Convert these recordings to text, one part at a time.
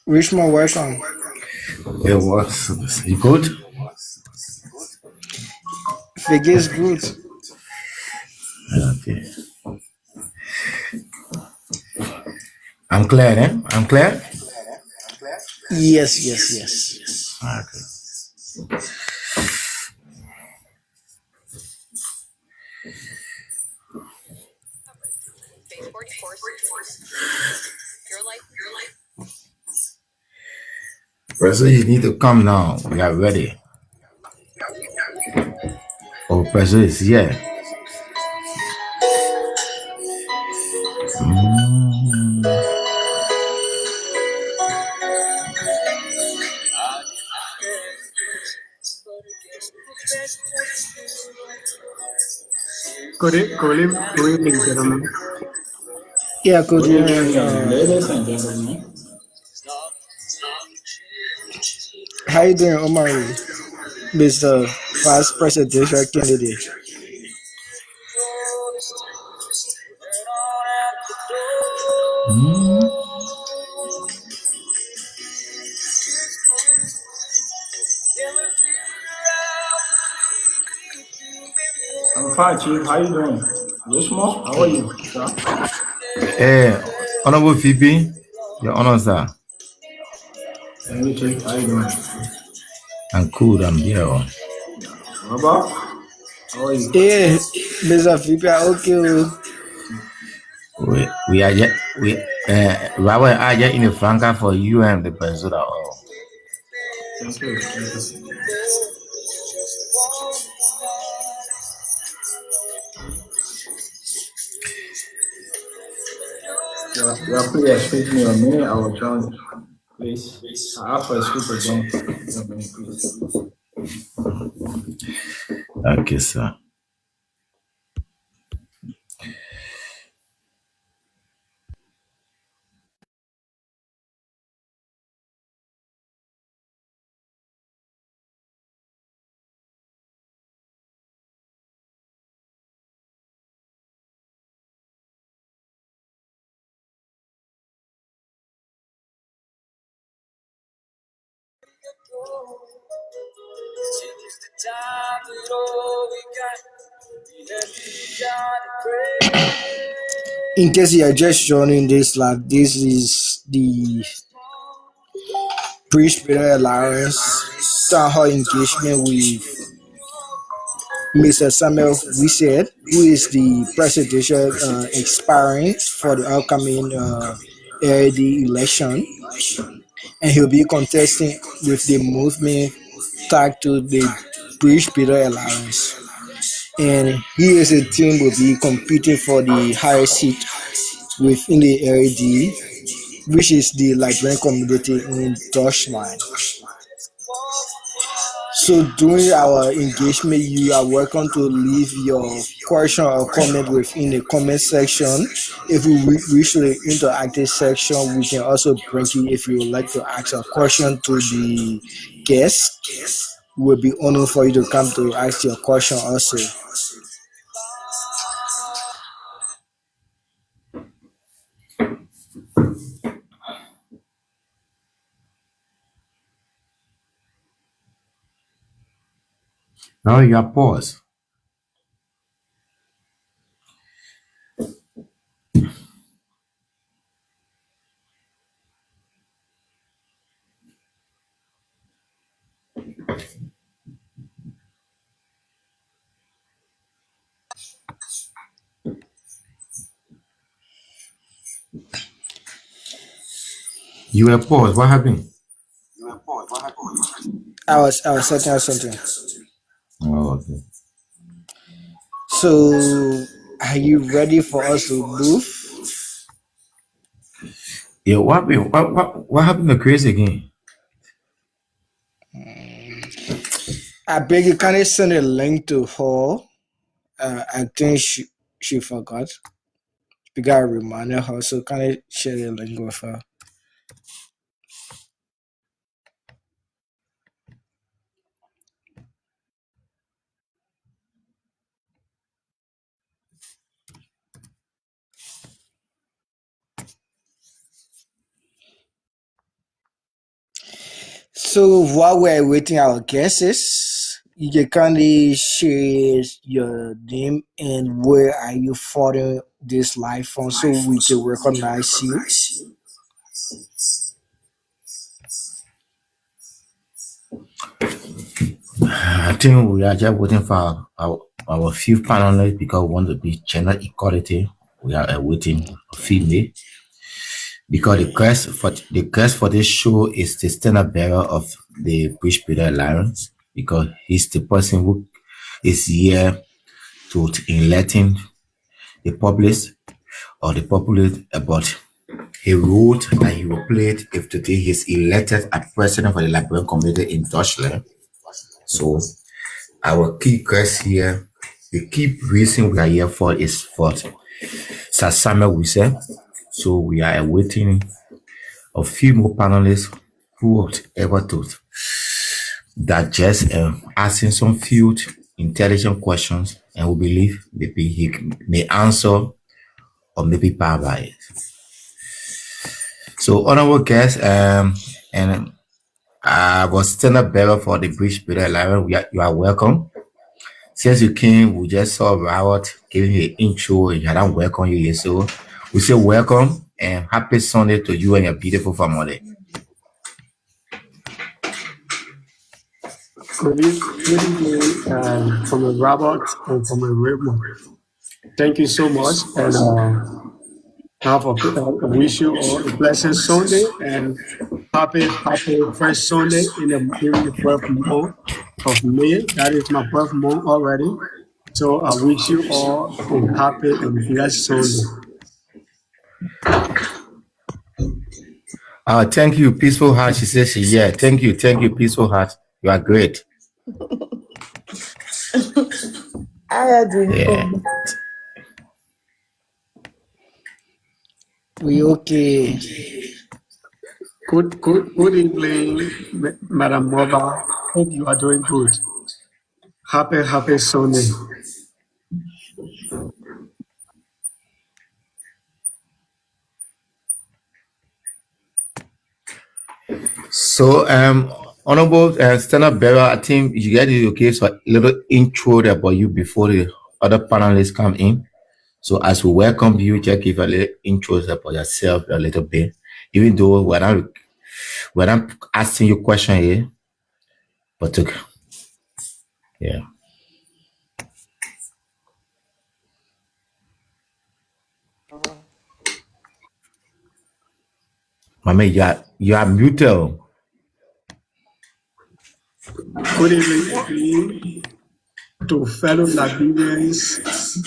Richmond, welcome. It was. You good? Vegas good. Okay. I'm clear then. I'm clear. Yes, yes, yes. Okay. Person, you need to come now. We are ready. Oh, person is here. Mm. Good evening, gentlemen. Yeah, good Good evening. evening, ladies and gentlemen. How you doing, Omari, Mr. Vice Presidential Candidate? Mm. I'm fine, Chief. How you doing? Wishmo, how are you, sir? Hey, Honorable VP, your honor, sir. Thank you, Chief. How you doing? I'm cool. I'm here. Robert, how are you? Yeah, Mr. VP, okay. We are yet Robert are yet in the Franca for you and the person. Oh, Thank you. Thank you. You are free to excuse me a minute. I will join, please. I ask for excuse to join a minute, please. okay, sir. In case you are just joining this live, this is the Pre-Spirit Alliance Town Hall engagement with Mr. Samuel Wisset, who is the presidential aspirant for the upcoming AID election, and he'll be contesting with the movement tagged to the British Peter Alliance. And he as a team will be competing for the highest seat within the LAD, which is the Liberian community in Deutschland. So during our engagement, you are welcome to leave your question or comment within the comment section. If we reach to the interactive section, we can also bring you if you would like to ask a question to the guest. We will be honored for you to come to ask your question also. Now you are pause. You were pause. What happened? I was searching out something. Oh, okay. So are you ready for us to move? Yeah, what happened to Chris again? I beg you, can you send a link to her? I think she forgot. We gotta remind her, so can I share the link with her? So while we're waiting our guesses, you can kindly share your name and where are you following this live from so we can recognize you. I think we are just waiting for our few panelists because we want to be gender equality. We are waiting a female because the guest for this show is the standard bearer of the British Peter Alliance because he's the person who is here to enlighten the populace or the populace about a role that he will play if today he's elected as president for the Liberian community in Deutschland. So our key guest here, the key reason we are here for is for Sir Samuel Wilson. So we are awaiting a few more panelists who are able to digest and asking some few intelligent questions, and we believe maybe he may answer or maybe power by it. So honorable guest, and I was standard bearer for the British Peter Alliance. You are welcome. Since you came, we just saw Robert giving you an intro and had welcome you here. So we say welcome and happy Sunday to you and your beautiful family. Good evening from Robert and from Raymond. Thank you so much, and I wish you all a blessed Sunday and happy first Sunday in the birth month of May. That is my birth month already. So I wish you all a happy and blessed Sunday. Thank you, Peaceful Heart. She says, yeah, thank you, Peaceful Heart. You are great. Yeah. We okay. Good evening, Madam Moba. Hope you are doing good. Happy Sunday. So, honorable standard bearer, I think you get to give so a little intro about you before the other panelists come in. So, as we welcome you, just give a little intro about yourself a little bit, even though we're not asking you question here, but yeah. Mama, you are muted. Good evening to fellow Liberians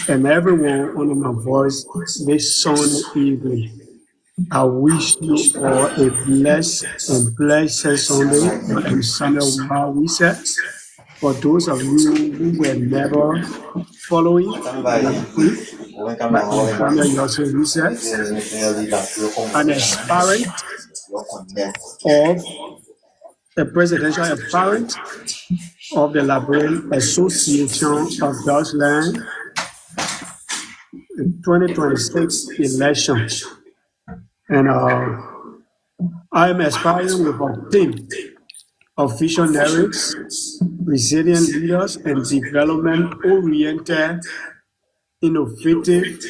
and everyone under my voice this Sunday evening. I wish you all a blessed Sunday and Sunday while we said. For those of you who were never following an aspirant of a presidential aspirant of the Liberian Association of Deutschland 2026 election. And I am aspiring with a team of visionaries, resilient leaders, and development-oriented, innovative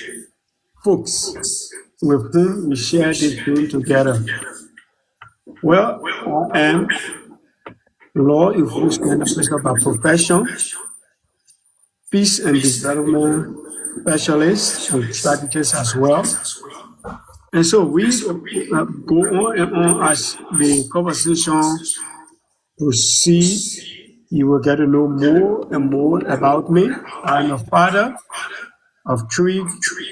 folks with whom we share this dream together. Well, I am law enforcement officer by profession, peace and development specialist and strategist as well. And so we go on and on as the conversation proceeds. You will get to know more and more about me. I'm a father of 3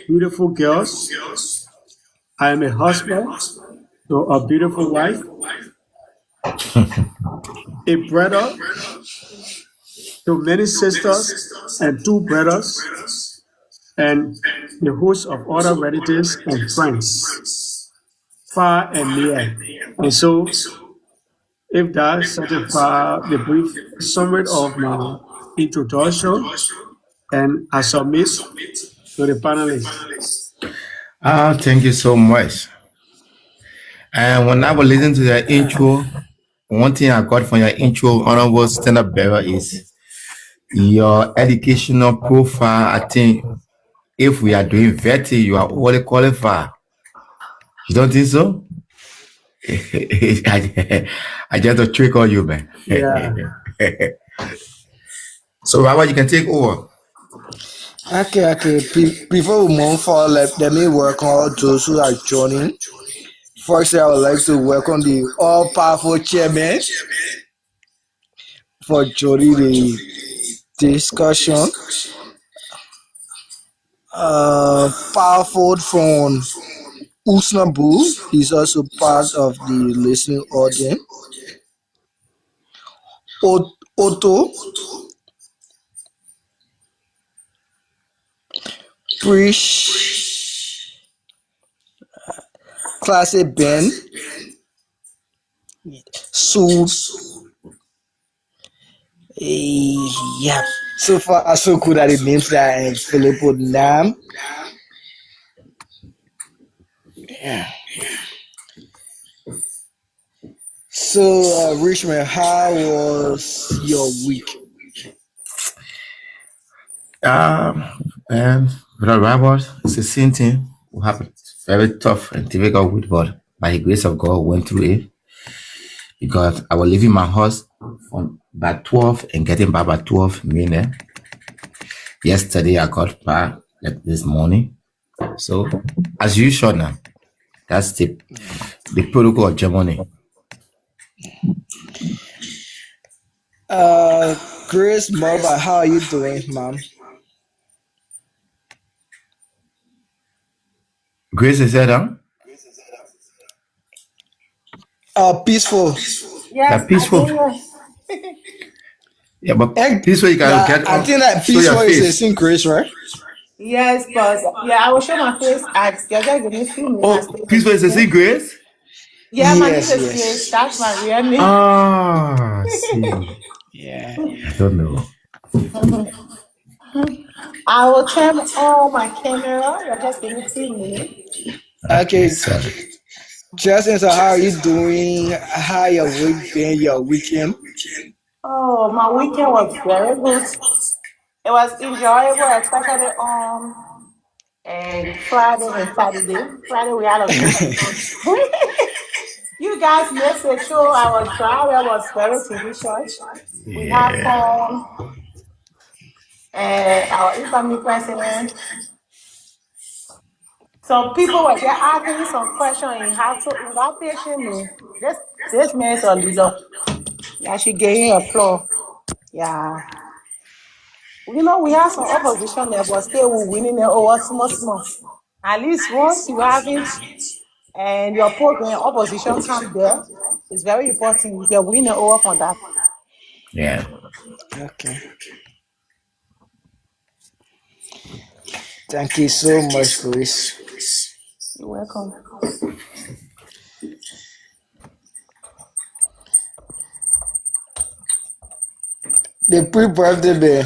beautiful girls. I am a husband to a beautiful wife, a brother to many sisters and 2 brothers, and the host of other relatives and friends, far and near. And so, if that satisfies the brief summary of my introduction, and I submit to the panelists. Thank you so much. And when I was listening to the intro, one thing I got from your intro, honorable stand-up bearer, is your educational profile. I think if we are doing vetting, you are already qualified. You don't think so? I just a trick on you, man. Yeah. So, Robert, you can take over. Okay. Before we move forward, let me welcome all those who are joining. First, I would like to welcome the all-powerful chairman for joining the discussion. Powerful from Usnabu is also part of the listening audience. Otto, Prish, Classic Ben, Soul. Yeah. So far, so good at the names that Filippo Nam. Yeah. So, Richmond, how was your week? And Brother Robert, it's the same thing. We have a very tough and difficult week, but by the grace of God, went through it because I was leaving my house from by 12 and getting back by 12 minutes. Yesterday, I got back like this morning. So, as usual now, that's the protocol of Germany. Grace Marva, how are you doing, ma'am? Grace is that, huh? Peaceful. Yeah, Yes, I peaceful. can hear. Yeah, but And peaceful, you can yeah, get I on, think that show your peaceful is a face. sing Grace, right? Yes, but yeah, I will show my face. You're just giving me a few minutes. Oh, peaceful is the Okay? same Grace? Yeah, my name Yes, is Grace. yes. That's my real name. Ah, see. Yeah. I don't know. I will turn on my camera. You're just giving me a few minutes. Okay, Okay, sorry. Justin, so how are you doing? How your week been, your weekend? Oh, my weekend was very good. It was enjoyable, especially on and Friday and Saturday. Friday we had a good time. You guys missed the show. I was driving. It was very delicious. We had Yeah. fun. And our incoming president. Some people were there asking me some questions and you have patient me. This man's a leader. Yeah, she gave him applause. Yeah. We have some opposition there, but still we're winning it over small. At least once you have it and your program opposition come there, it's very important. You can win it over from that. Yeah. Okay. Thank you so much, Grace. You're welcome. The pre-birthday bear.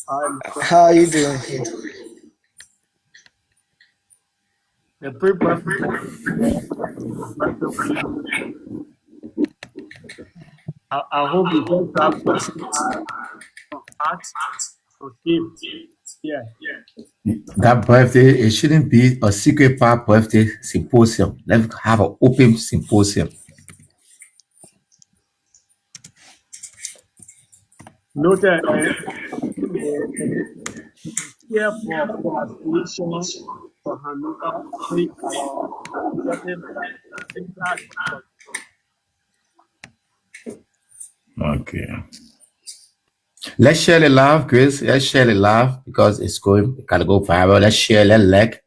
I'm How are you doing? the pre-birthday. I hope you guys have some heart, some gift. Yeah. That birthday, it shouldn't be a secret part birthday symposium. Let's have an open symposium. Note that here for congratulations for Hanukkah. Please, getting that. Okay. Let's share the love, Chris. Let's share the love because it's going, it gotta go viral. Let's share, let's like.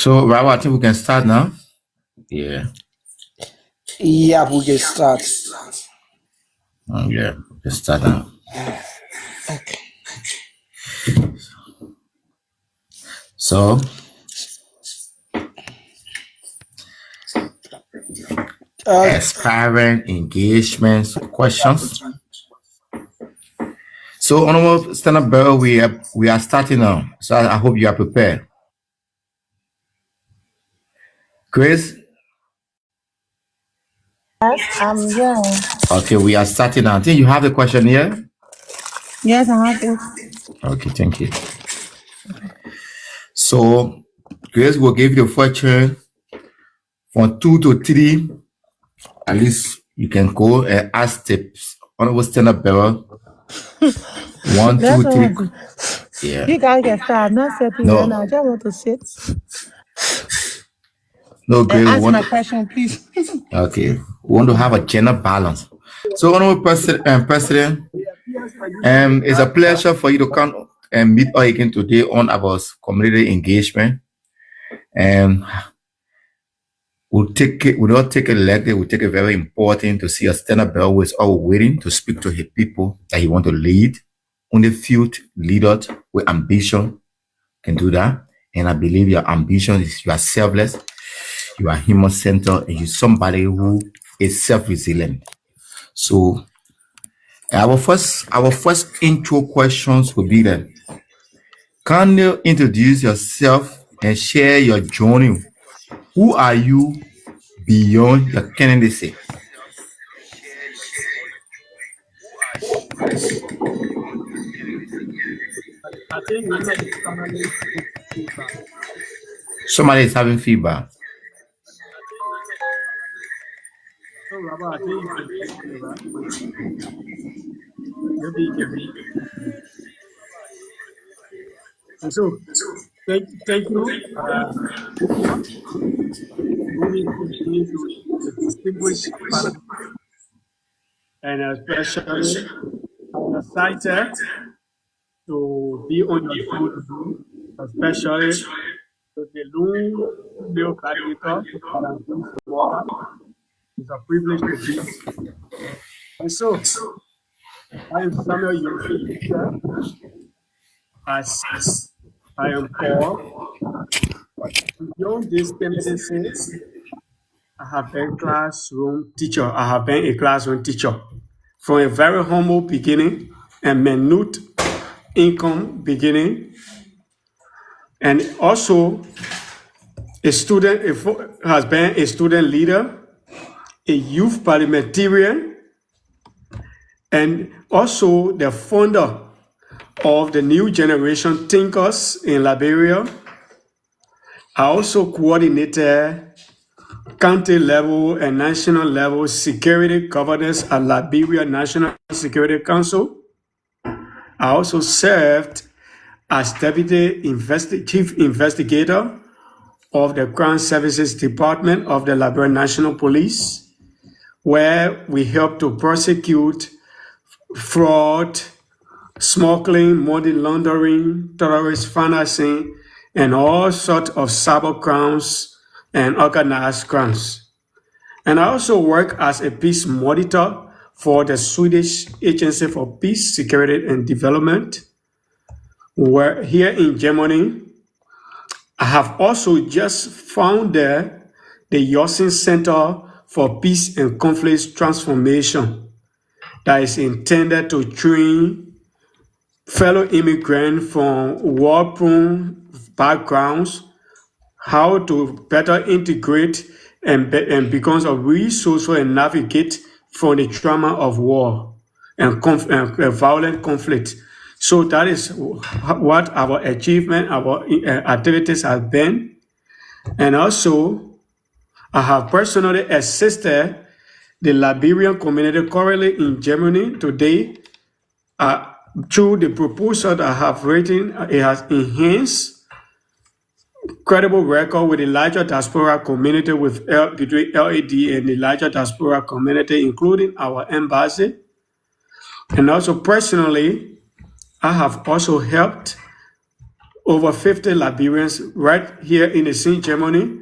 So, Robert, I think we can start now. Yeah. Yeah, we can start. Yeah. Let's start now. Okay. So, aspiring engagements questions. So, Honorable Stand-Up Bell, we are starting now. So, I hope you are prepared. Grace? Yes, yeah. Okay, we are starting now. I think you have the question here. Yes, I have it. Okay, thank you. So, Grace will give you the question from 2 to 3. At least you can go and ask tips. Honorable Stand-Up Bell. 1, 2, 3. Yeah. You guys can start. I'm not sitting No. right now. I just want to sit. No, Grace. Ask my question, please. Okay. We want to have a gender balance. So, Honorable President, it's a pleasure for you to come and meet us again today on our community engagement. And we'll not take it lightly. We'll take it very important to see a Stand-Up Bell who is all waiting to speak to his people that he want to lead. Only few leaders with ambition can do that. And I believe your ambition is you are selfless, you are human-centered, and you're somebody who is self-resilient. So our first intro questions will be that, can you introduce yourself and share your journey? Who are you beyond your candidacy? I think Somebody is having feedback. so, Robert, I think you can take it, right? Maybe you can read. And so, thank you. Moving into the distinguished panel, and especially I'm excited to be on your phone, especially to the new coordinator. It's a privilege to be. And so, I am Samuel Yofi. As I am Paul. Beyond these tendencies, I have been a classroom teacher. From a very humble beginning and minute income beginning, and also has been a student leader, a youth parliamentarian, and also the founder of the New Generation Thinkers in Liberia. I also coordinated county level and national level security governance at Liberia National Security Council. I also served as Deputy Chief Investigator of the Crown Services Department of the Liberia National Police, where we helped to prosecute fraud, smuggling, money laundering, terrorist financing, and all sorts of cyber crimes and organized crimes. And I also work as a peace monitor for the Swedish Agency for Peace, Security and Development, where here in Germany. I have also just founded the Yosin Center for Peace and Conflict Transformation that is intended to train fellow immigrants from war-prone backgrounds how to better integrate and become a resource and navigate from the trauma of war and violent conflict. So that is what our achievement, our activities have been. And also, I have personally assisted the Liberian community currently in Germany today. Through the proposal that I have written, it has enhanced credible record with the larger diaspora community between LAD and the larger diaspora community, including our embassy. And also personally, I have also helped over 50 Liberians right here in the St. Germany,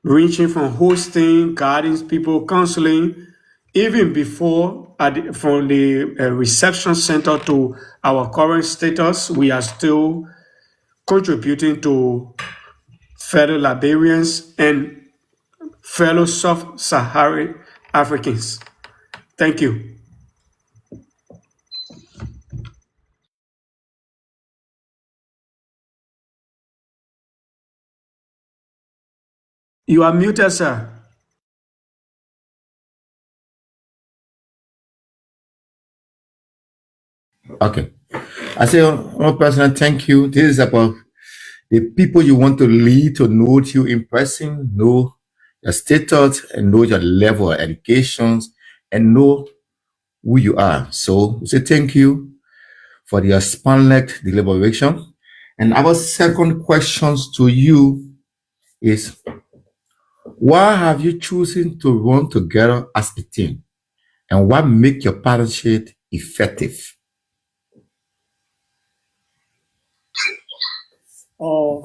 ranging from hosting, guiding people, counseling, even before from the reception center to our current status, we are still contributing to fellow Liberians and fellow sub-Saharan Africans. Thank you. You are muted, sir. Okay. I say, one person, thank you. This is about the people you want to lead to know you in person, know your status, and know your level of educations, and know who you are. So we say thank you for the expanded deliberation. And our second questions to you is, why have you chosen to run together as a team? And what make your partnership effective? So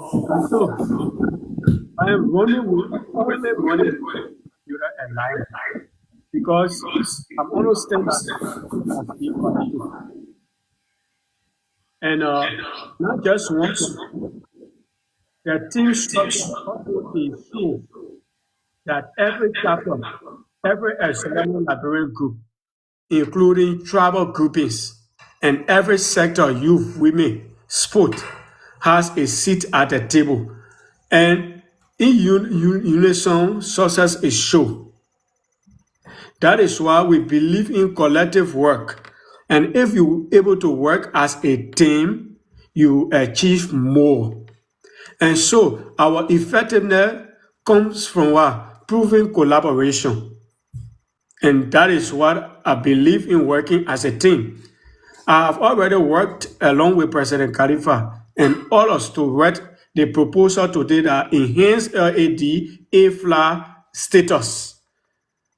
I am running with you and line because I'm almost things as being connected. And not just one person. The team structure also ensures that every chapter, every external Liberian group, including tribal groupings, and every sector, youth, women, sport, has a seat at the table. And in unison, success is sure. That is why we believe in collective work. And if you're able to work as a team, you achieve more. And so our effectiveness comes from what? Proven collaboration. And that is what I believe in working as a team. I have already worked along with President Khalifa and all us to write the proposal today that enhance LAD A-FLA status.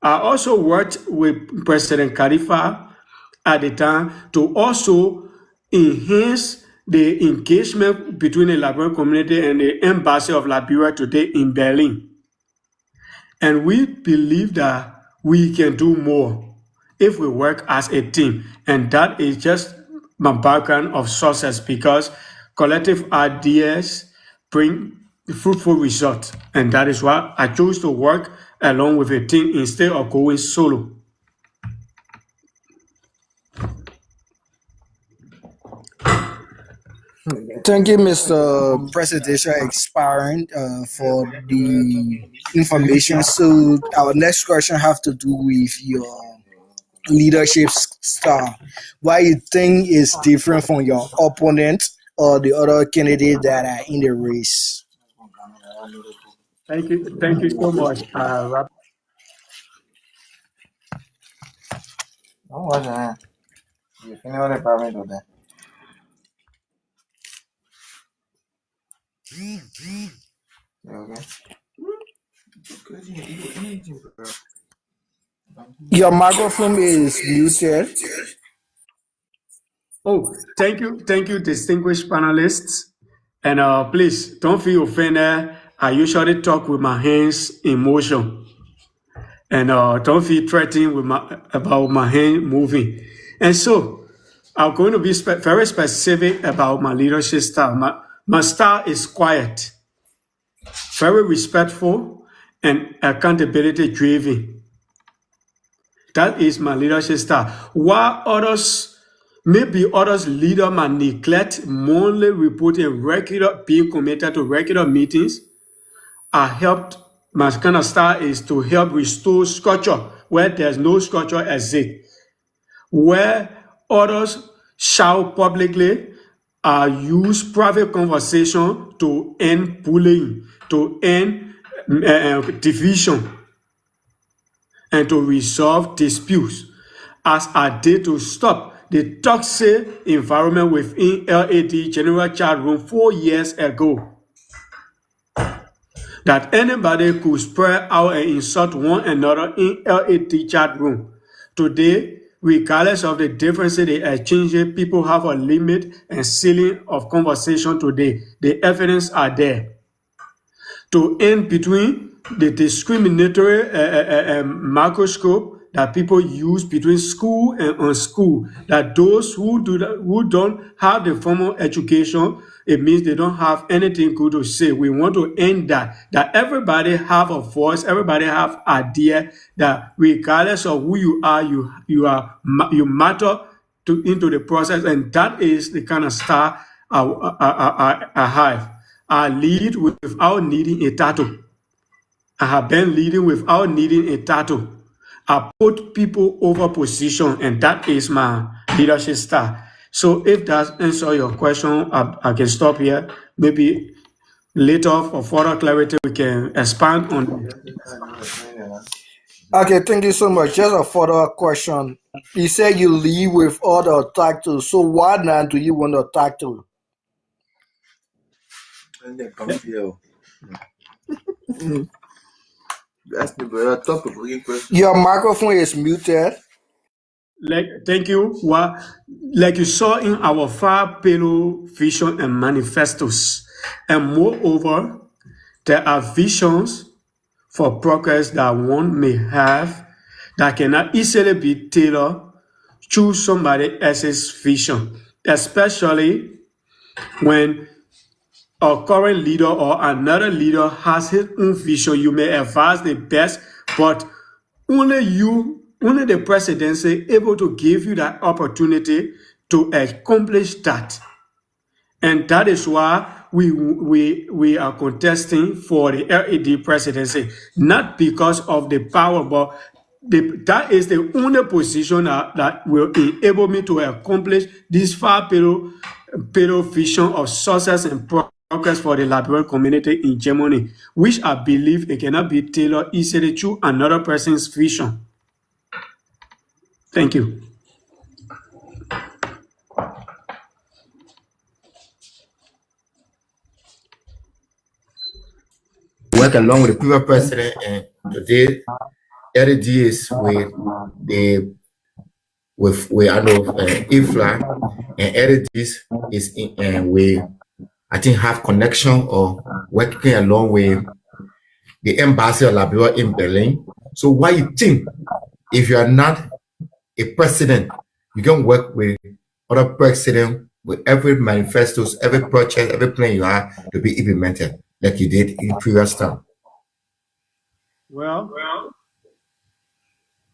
I also worked with President Khalifa at the time to also enhance the engagement between the Liberian community and the Embassy of Liberia today in Berlin. And we believe that we can do more if we work as a team. And that is just my background of success, because collective ideas bring fruitful results. And that is why I chose to work along with a team instead of going solo. Thank you, Mr. Presidential Expiring, for the information. So our next question have to do with your leadership style. Why you think is different from your opponent or the other candidate that are in the race? Thank you so much, Rab. Your microphone is muted. Oh, thank you, distinguished panelists. And please don't feel offended. I usually talk with my hands in motion, and don't feel threatened with about my hand moving. And so, I'm going to be very specific about my leadership style. My style is quiet, very respectful, and accountability driven. That is my leadership style. While maybe others leader might neglect monthly reporting, being committed to regular meetings, my kind of style is to help restore structure where there's no structure exist. Where others shout publicly, use private conversation to end bullying, to end division, and to resolve disputes, as I did to stop the toxic environment within LAD General Chat Room 4 years ago. That anybody could spread out and insult one another in LAD chat room. Today, regardless of the differences they exchange, people have a limit and ceiling of conversation today. The evidence are there. To end between the discriminatory microscope that people use between school and unschool, that those who don't have the formal education, it means they don't have anything good to say. We want to end that everybody have a voice, everybody have idea, that regardless of who you are, you matter into the process, and that is the kind of star I have. I lead without needing a title. I have been leading without needing a title. I put people over position, and that is my leadership style. So if that answers your question, I can stop here. Maybe later for further clarity, we can expand on it. Okay, thank you so much. Just a further question. You said you leave with all the titles. So why now do you want a title? And then come here. You ask me, brother, talk about your question. Your microphone is muted. Thank you. Like you saw in our 5-pillar vision and manifestos. And moreover, there are visions for progress that one may have that cannot easily be tailored to somebody else's vision, especially when a current leader or another leader has his own vision. You may advise the best, but only the presidency able to give you that opportunity to accomplish that. And that is why we are contesting for the LED presidency, not because of the power, but that is the only position that will enable me to accomplish this 5-pillar vision of success and progress for the Liberian community in Germany, which I believe it cannot be tailored easily to another person's vision. Thank you. Work along with the previous president, and today LED is with I know IFLA, and LEDs is in, and we I think have connection or working along with the embassy of Liberia in Berlin. So why you think if you are not a president, you can work with other president with every manifestos, every project, every plan you have to be implemented like you did in previous time? Well,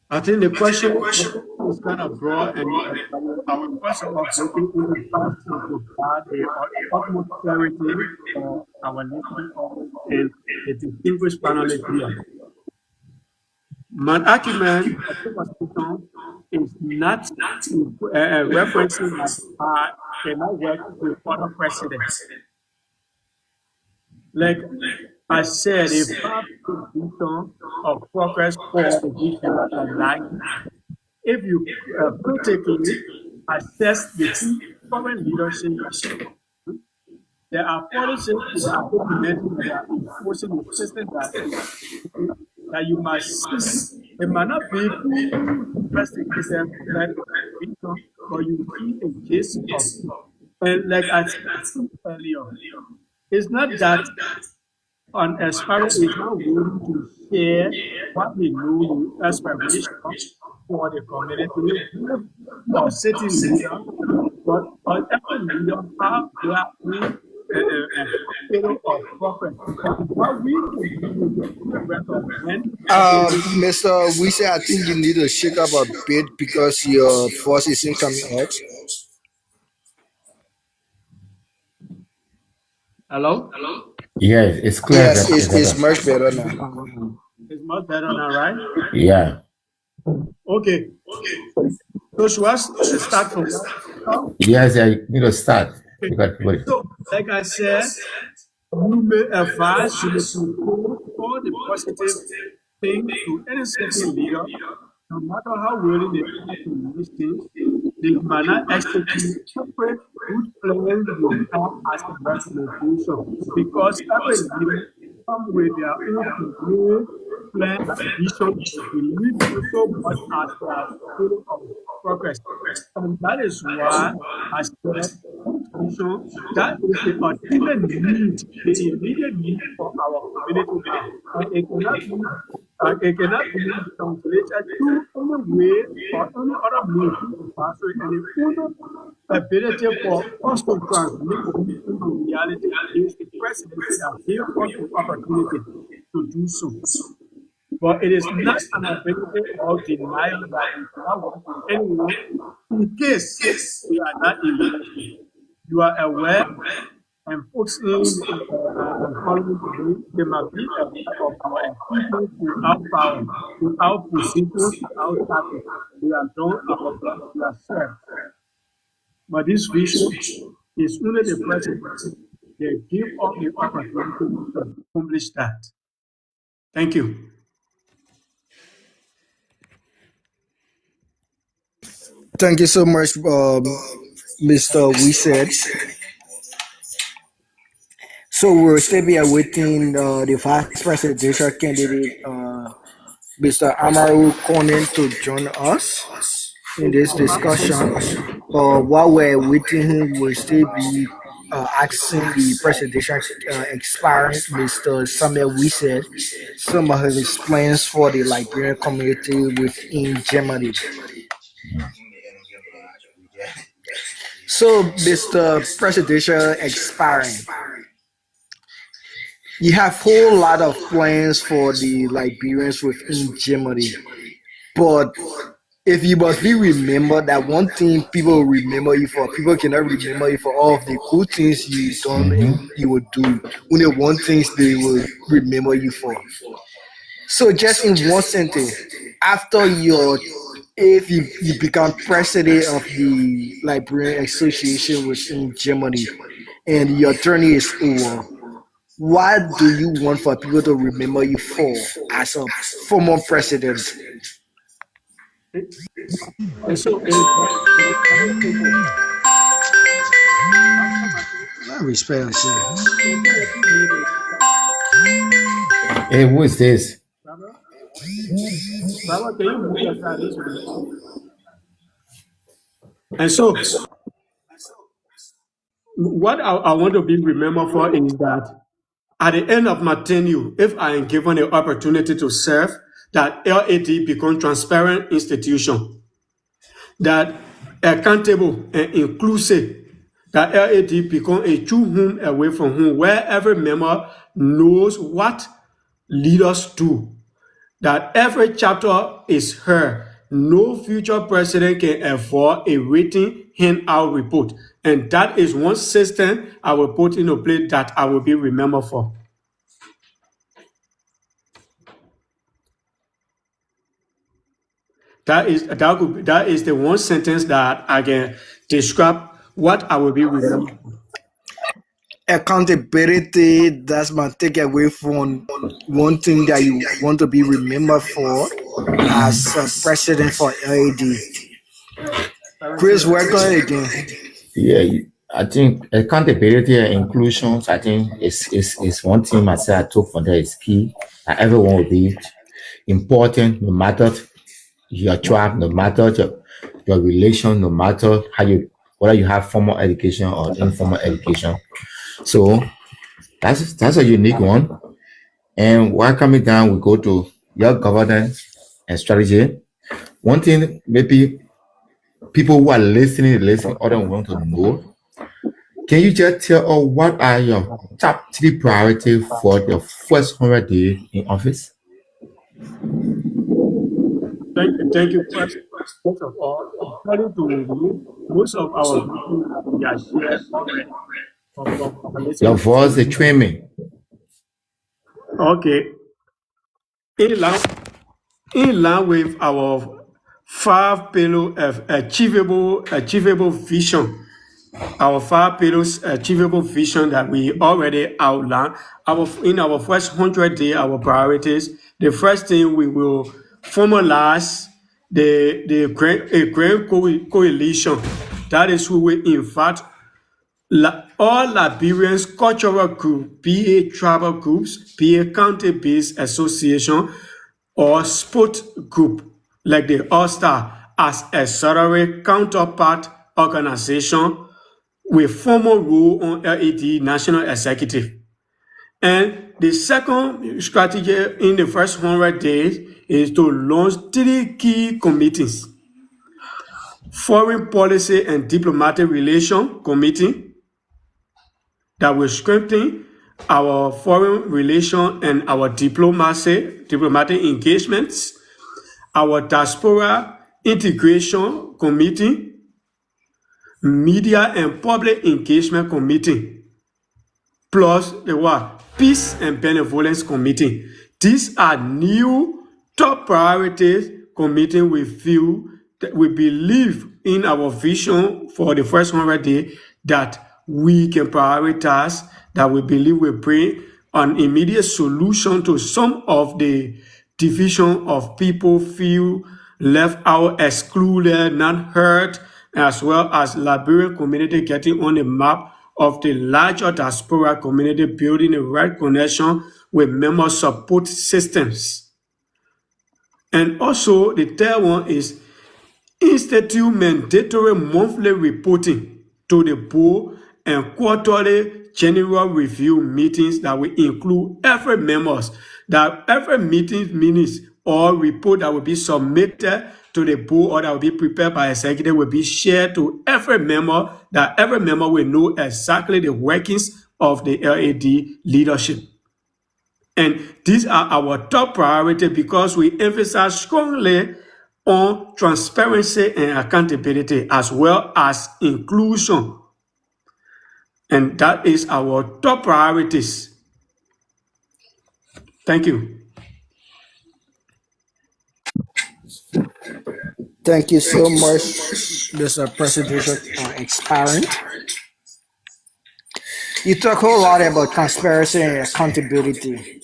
I think the question is kind of broad, and our question of looking into the past to provide the utmost clarity for our listening and the distinguished panelists here. My argument is not referencing that I cannot work with other presidents. Like I said, a vision of progress for the vision of life. If you critically assess the current leadership, there are policies that are implemented that are enforcing the system that you must see. It might not be investigation, but you see a case of, and like I said earlier, it's not that an aspirant is not willing to share what we know the aspiration for the community or city leader, but every leader have their own of progress. What we can do is recommend. Mr. Wise, I think you need to shake up a bit because your voice isn't coming out. Hello? Yes, it's clear. Yes, it's much better now. It's much better now, right? Yeah. Okay. So should I start from Yes, I need to start. So, like I said, you may advise you to put all the positive things to any certain leader, no matter how willing they are to listen, they might not execute separate good plans you have as a recommendation, because every leader come with their own good plan, vision, believe so much as their spirit of progress. And that is why I said vision, that is the ultimate need, the immediate need for our community today. And it cannot be translated to any way or any other means to pass it. And the only ability for us to translate this into reality is the presidency that gives us the opportunity to do so. But it is not an ability or denial that we cannot work with anyone in case we are not in leadership. You are aware, and folks in following today, they might be aware of our achievements without power, without position, without status. We are done our best, we are served. But this vision is only the president. They give up the opportunity to accomplish that. Thank you. Thank you so much, Mr. We said. So we'll still be awaiting the vice presidential candidate, Mr. Amaru Konen, to join us in this discussion. While we're waiting him, we'll still be asking the presidential aspirant, Mr. Samuel Wisset, some of his plans for the Liberian community within Germany. So, Mr. Presidential aspirant, you have a whole lot of plans for the Liberians within Germany, but if you must be remembered, that one thing people will remember you for, people cannot remember you for all of the good things you done and you will do. Only one thing they will remember you for. So just in one sentence, after if you become president of the Liberian Association within Germany and your term is over, what do you want for people to remember you for as a former president? And so, Respect. Hey, who is this? and so what I want to be remembered for is that at the end of my tenure, if I am given the opportunity to serve, that LAD become transparent institution, that accountable and inclusive, that LAD become a true home away from home, where every member knows what leaders do, that every chapter is heard. No future president can avoid a written handout report. And that is one system I will put into place that I will be remembered for. That is the one sentence that I can describe what I will be remembered for. Accountability, that's my takeaway from one thing that you want to be remembered for as a president for LAD. Chris, welcome again. Yeah, I think accountability and inclusion, I think is one thing I say I took from there is key. That everyone will be important, no matter your tribe, no matter your relation, no matter whether you have formal education or informal education. So that's a unique one. And while coming down, we go to your governance and strategy. One thing maybe people who are listening, others want to know. Can you just tell us what are your top 3 priorities for the first 100 days in office? Thank you. First of all, according to me, most of our people we are shared already. Your voice is training. Okay. In line with our 5 pillars of achievable vision, our 5 pillars achievable vision that we already outlined, in our first 100 days, our priorities, the first thing we will formalize the grand coalition. That is who we invite all Liberians cultural groups, be it tribal groups, be it county-based association, or sport group like the All-Star, as a salary counterpart organization with formal role on LAD National Executive. And the second strategy in the first 100 days is to launch 3 key committees. Foreign Policy and Diplomatic Relations Committee that will strengthen our foreign relations and our diplomatic engagements. Our Diaspora Integration Committee, Media and Public Engagement Committee, plus the what? Peace and Benevolence Committee. These are new top priorities committee we feel that we believe in our vision for the first 100 days that we can prioritize, that we believe will bring an immediate solution to some of the division of people feel left out, excluded, not heard, as well as Liberian community getting on the map of the larger diaspora community, building a right connection with member support systems. And also the third one is institute mandatory monthly reporting to the board and quarterly general review meetings that will include every members, that every meeting minutes or report that will be submitted to the board or that will be prepared by executive will be shared to every member, that every member will know exactly the workings of the LAD leadership. And these are our top priority because we emphasize strongly on transparency and accountability as well as inclusion. And that is our top priorities. Thank you. Thank you so much, Mr. Presidential Aspirant. You talk a whole lot about transparency and accountability.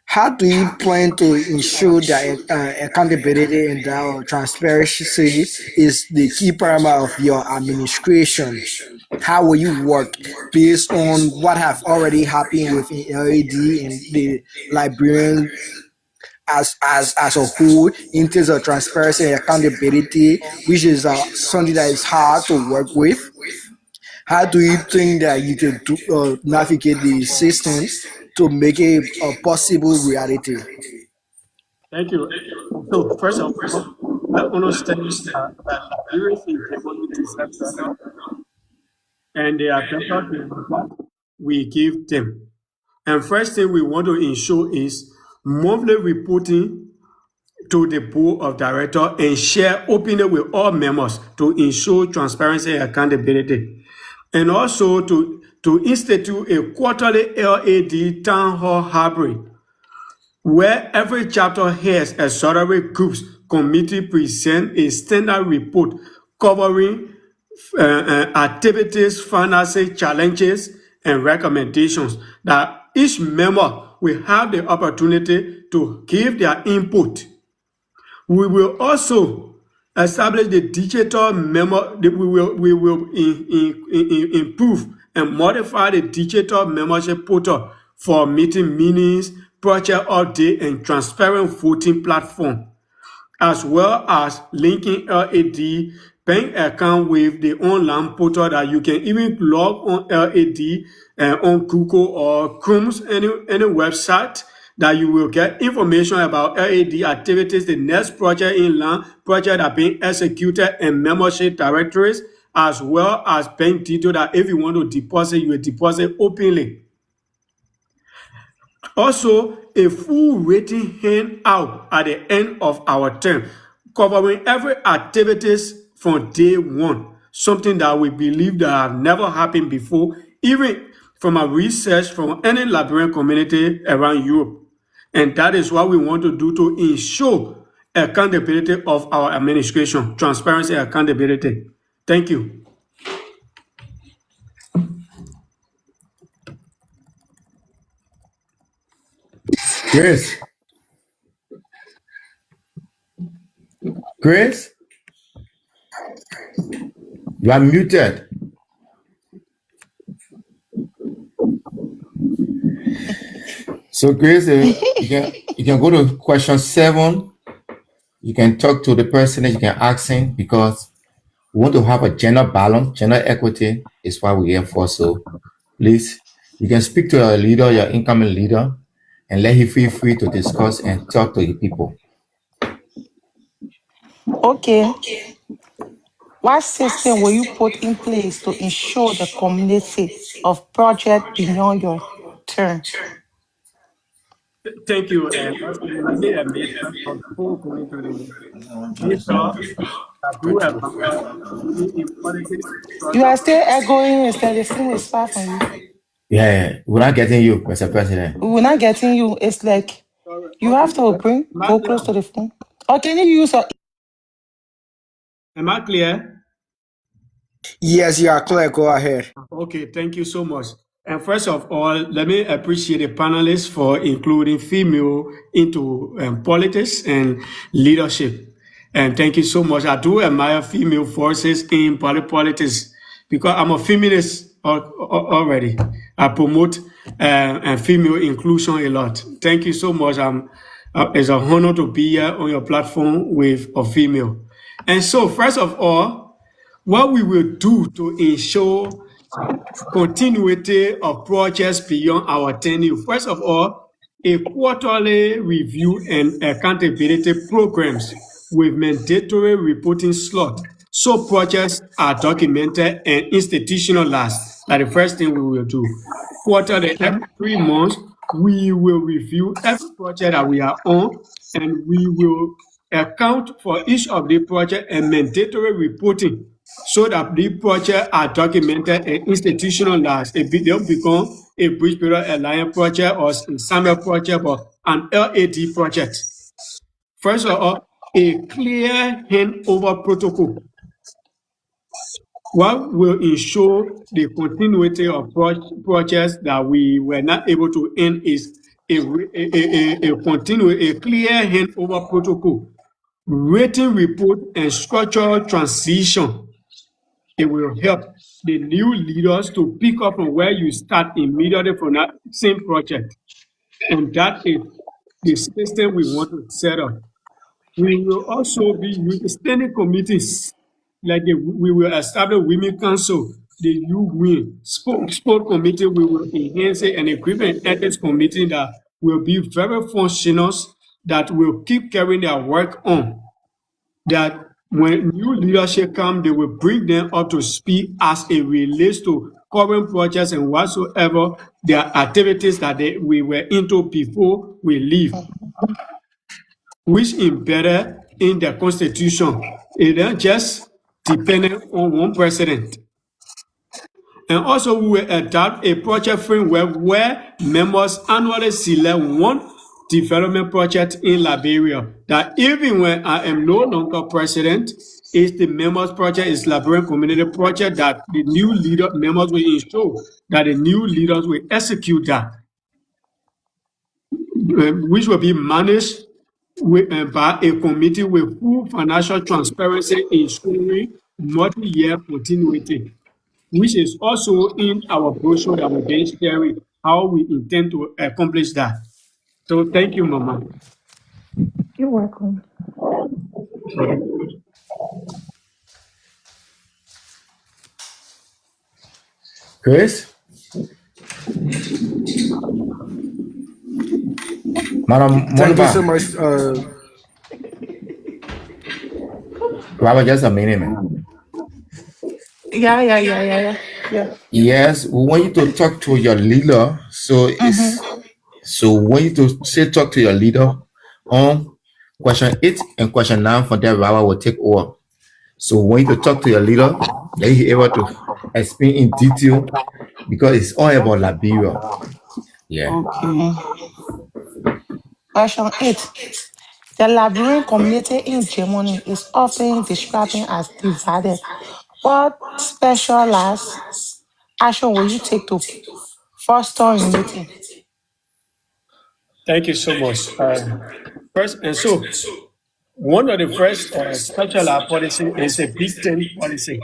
How do you plan to ensure that accountability and that transparency is the key parameter of your administration? How will you work based on what have already happened within LAD and the Liberian as a whole in terms of transparency and accountability, which is something that is hard to work with? How do you think that you can navigate the systems to make it a possible reality? Thank you. So first of all, I understand that Liberians in Germany deserve better, and they are better than what we give them. And first thing we want to ensure is monthly reporting to the board of directors and share openly with all members to ensure transparency and accountability. And also to institute a quarterly LAD town hall hybrid where every chapter heads a salary groups committee present a standard report covering activities, financing challenges, and recommendations that each member will have the opportunity to give their input. We will also establish the digital member. We will improve and modify the digital membership portal for meeting minutes, project update, and transparent voting platform, as well as linking LAD bank account with the online portal that you can even log on LAD on Google or Chrome's any website that you will get information about LAD activities, the next project in line, project that being executed, and membership directories, as well as bank detail that if you want to deposit, you will deposit openly. Also, a full rating handout at the end of our term, covering every activities from day one, something that we believe that have never happened before, even from our research from any Liberian community around Europe. And that is what we want to do to ensure accountability of our administration, transparency and accountability. Thank you. Chris. Chris? You are muted. So Chris, you can go to question 7. You can talk to the person that you can ask him because we want to have a gender balance, gender equity is what we're here for. So please, you can speak to your leader, your incoming leader, and let him feel free to discuss and talk to your people. Okay. What system will you put in place to ensure the community of project beyond your term? Thank you. And also, let me admit that before going to the detail, I do admire in politics. You are still echoing instead the phone is far from you. Yeah, we're not getting you, Mr. President. We're not getting you. It's like you have to go close to the phone. Or can you use your Am I clear? Yes, you are clear. Go ahead. Okay, thank you so much. And first of all, let me appreciate the panelists for including female into politics and leadership. And thank you so much. I do admire female voices in politics because I'm a feminist already. I promote female inclusion a lot. Thank you so much. It's an honor to be here on your platform with a female. And so, first of all, what we will do to ensure continuity of projects beyond our tenure. First of all, a quarterly review and accountability programs with mandatory reporting slot so projects are documented and institutionalized. That's the first thing we will do. Quarterly, every 3 months, we will review every project that we are on and we will account for each of the project and mandatory reporting so that the projects are documented and institutionalized. It don't become a Bridgebury Alliance project or a Samuel project or an LAD project. First of all, a clear handover protocol. What will ensure the continuity of projects that we were not able to end is a clear handover protocol, written report, and structural transition. It will help the new leaders to pick up on where you start immediately from that same project. And that is the system we want to set up. We will also be using standing committees, like we will establish Women Council, the UN Sport Committee, we will enhance it, and Equipment Ethics Committee that will be very functional, that will keep carrying their work on. That when new leadership come, they will bring them up to speed as it relates to current projects and whatsoever their activities that we were into before we leave, which embedded in the Constitution. It not just dependent on one president. And also we will adopt a project framework where members annually select one development project in Liberia. That even when I am no longer president, if the members project is Liberian community project, that the new leader members will ensure that the new leaders will execute that, which will be managed by a committee with full financial transparency, ensuring multi-year continuity, which is also in our brochure that we've been sharing how we intend to accomplish that. So thank you, Mama. You're welcome. Chris? Madam Thank you so Moniba, much. Robert, just a minute, man. Yeah. Yes, we want you to talk to your leader. So so we want you to say talk to your leader on question 8 and question 9. For that, Robert will take over. So we want you to talk to your leader, that he able to explain in detail because it's all about Liberia. Yeah. Okay. Question 8. The Liberian community in Germany is often described as divided. What specialized action will you take to foster unity? Thank you so much. First, and so one of the first specialized policy is a Big Ten policy.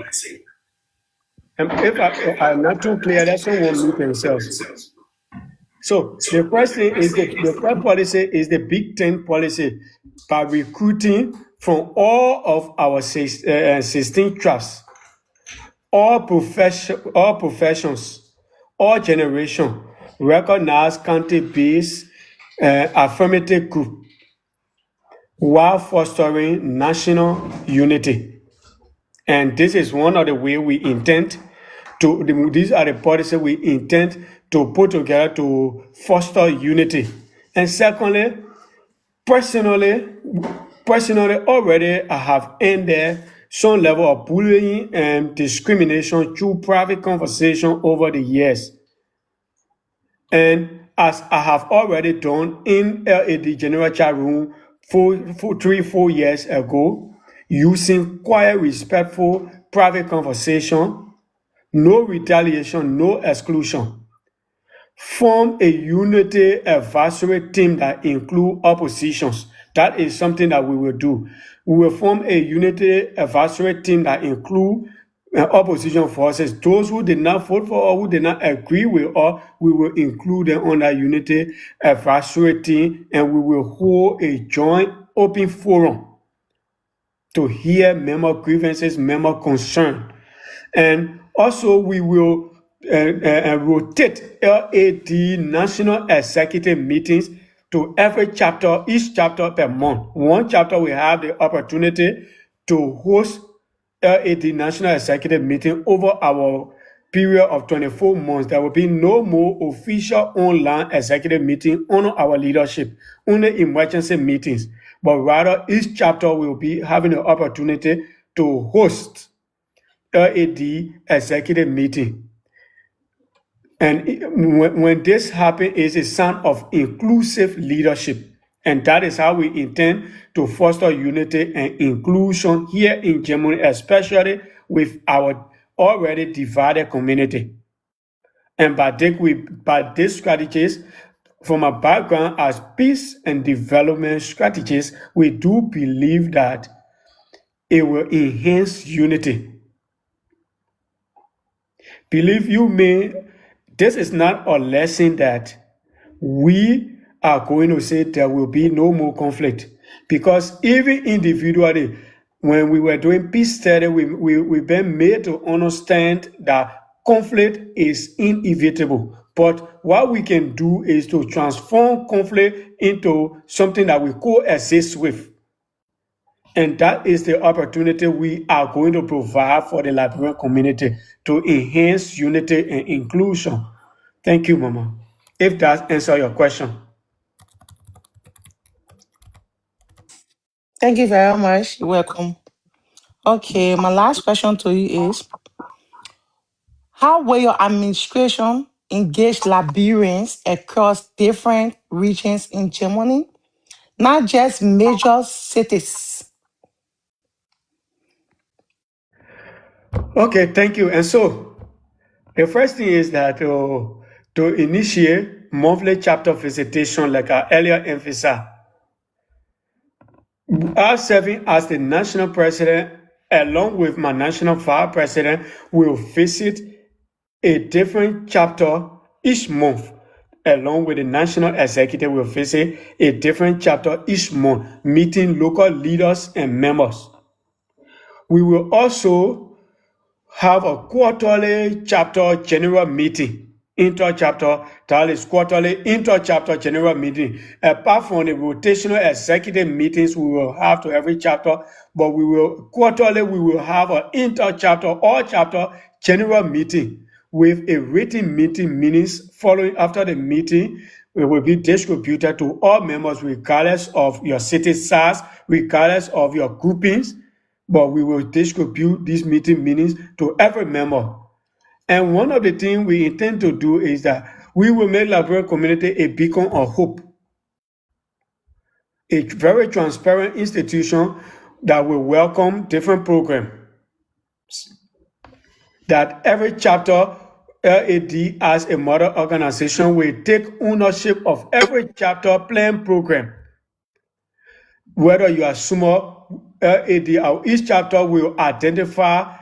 And if I'm not too clear, that's someone look themselves. So the first thing is the first policy is the Big Ten policy by recruiting from all of our 16 tribes, all professions, all generations, recognized county-based affirmative group while fostering national unity. And this is one of the ways we intend to, these are the policies we intend to put together to foster unity. And secondly, personally already I have ended some level of bullying and discrimination through private conversation over the years. And as I have already done in LAD General Chat Room 4 years ago, using quiet, respectful, private conversation, no retaliation, no exclusion. Form a unity advisory team that include oppositions. That is something that we will do. We will form a unity advisory team that include opposition forces. Those who did not vote for or who did not agree with us, we will include them on that unity advisory team, and we will hold a joint open forum to hear member grievances, member concern. And also we will rotate LAD national executive meetings to every chapter, each chapter per month. One chapter we have the opportunity to host LAD national executive meeting over our period of 24 months. There will be no more official online executive meeting on our leadership, only emergency meetings. But rather, each chapter will be having the opportunity to host LAD executive meeting. And when this happens, it's a sign of inclusive leadership. And that is how we intend to foster unity and inclusion here in Germany, especially with our already divided community. And by these strategies, from a background as peace and development strategies, we do believe that it will enhance unity. Believe you me, this is not a lesson that we are going to say there will be no more conflict. Because even individually, when we were doing peace study, we've been made to understand that conflict is inevitable. But what we can do is to transform conflict into something that we coexist with. And that is the opportunity we are going to provide for the Liberian community to enhance unity and inclusion. Thank you, Mama. If that answers your question. Thank you very much. You're welcome. Okay, my last question to you is, how will your administration engage Liberians across different regions in Germany, not just major cities? Okay, thank you. And so the first thing is that to initiate monthly chapter visitation, like I earlier emphasized, I serving as the national president, along with my national vice president, will visit a different chapter each month. Along with the national executive, will visit a different chapter each month, meeting local leaders and members. We will also have a quarterly chapter general meeting, inter-chapter, that is quarterly inter-chapter general meeting. Apart from the rotational executive meetings we will have to every chapter, but quarterly we will have an inter-chapter, all chapter general meeting with a written meeting minutes following after the meeting. It will be distributed to all members regardless of your city size, regardless of your groupings, but we will distribute these meeting minutes to every member. And one of the things we intend to do is that we will make Liberian community a beacon of hope, a very transparent institution that will welcome different programs, that every chapter LAD as a mother organization will take ownership of every chapter plan program. Whether you are small LAD, or each chapter will identify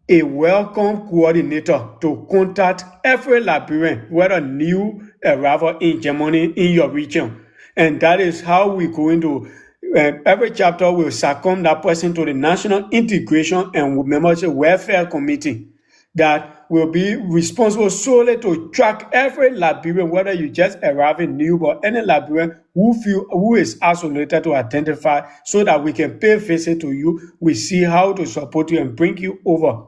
a welcome coordinator to contact every Liberian, whether new arrival in Germany, in your region. And that is how we're going to every chapter will succumb that person to the National Integration and Membership Welfare Committee that will be responsible solely to track every Liberian, whether you just arriving new or any Liberian who is isolated, to identify so that we can pay visit to you. We see how to support you and bring you over.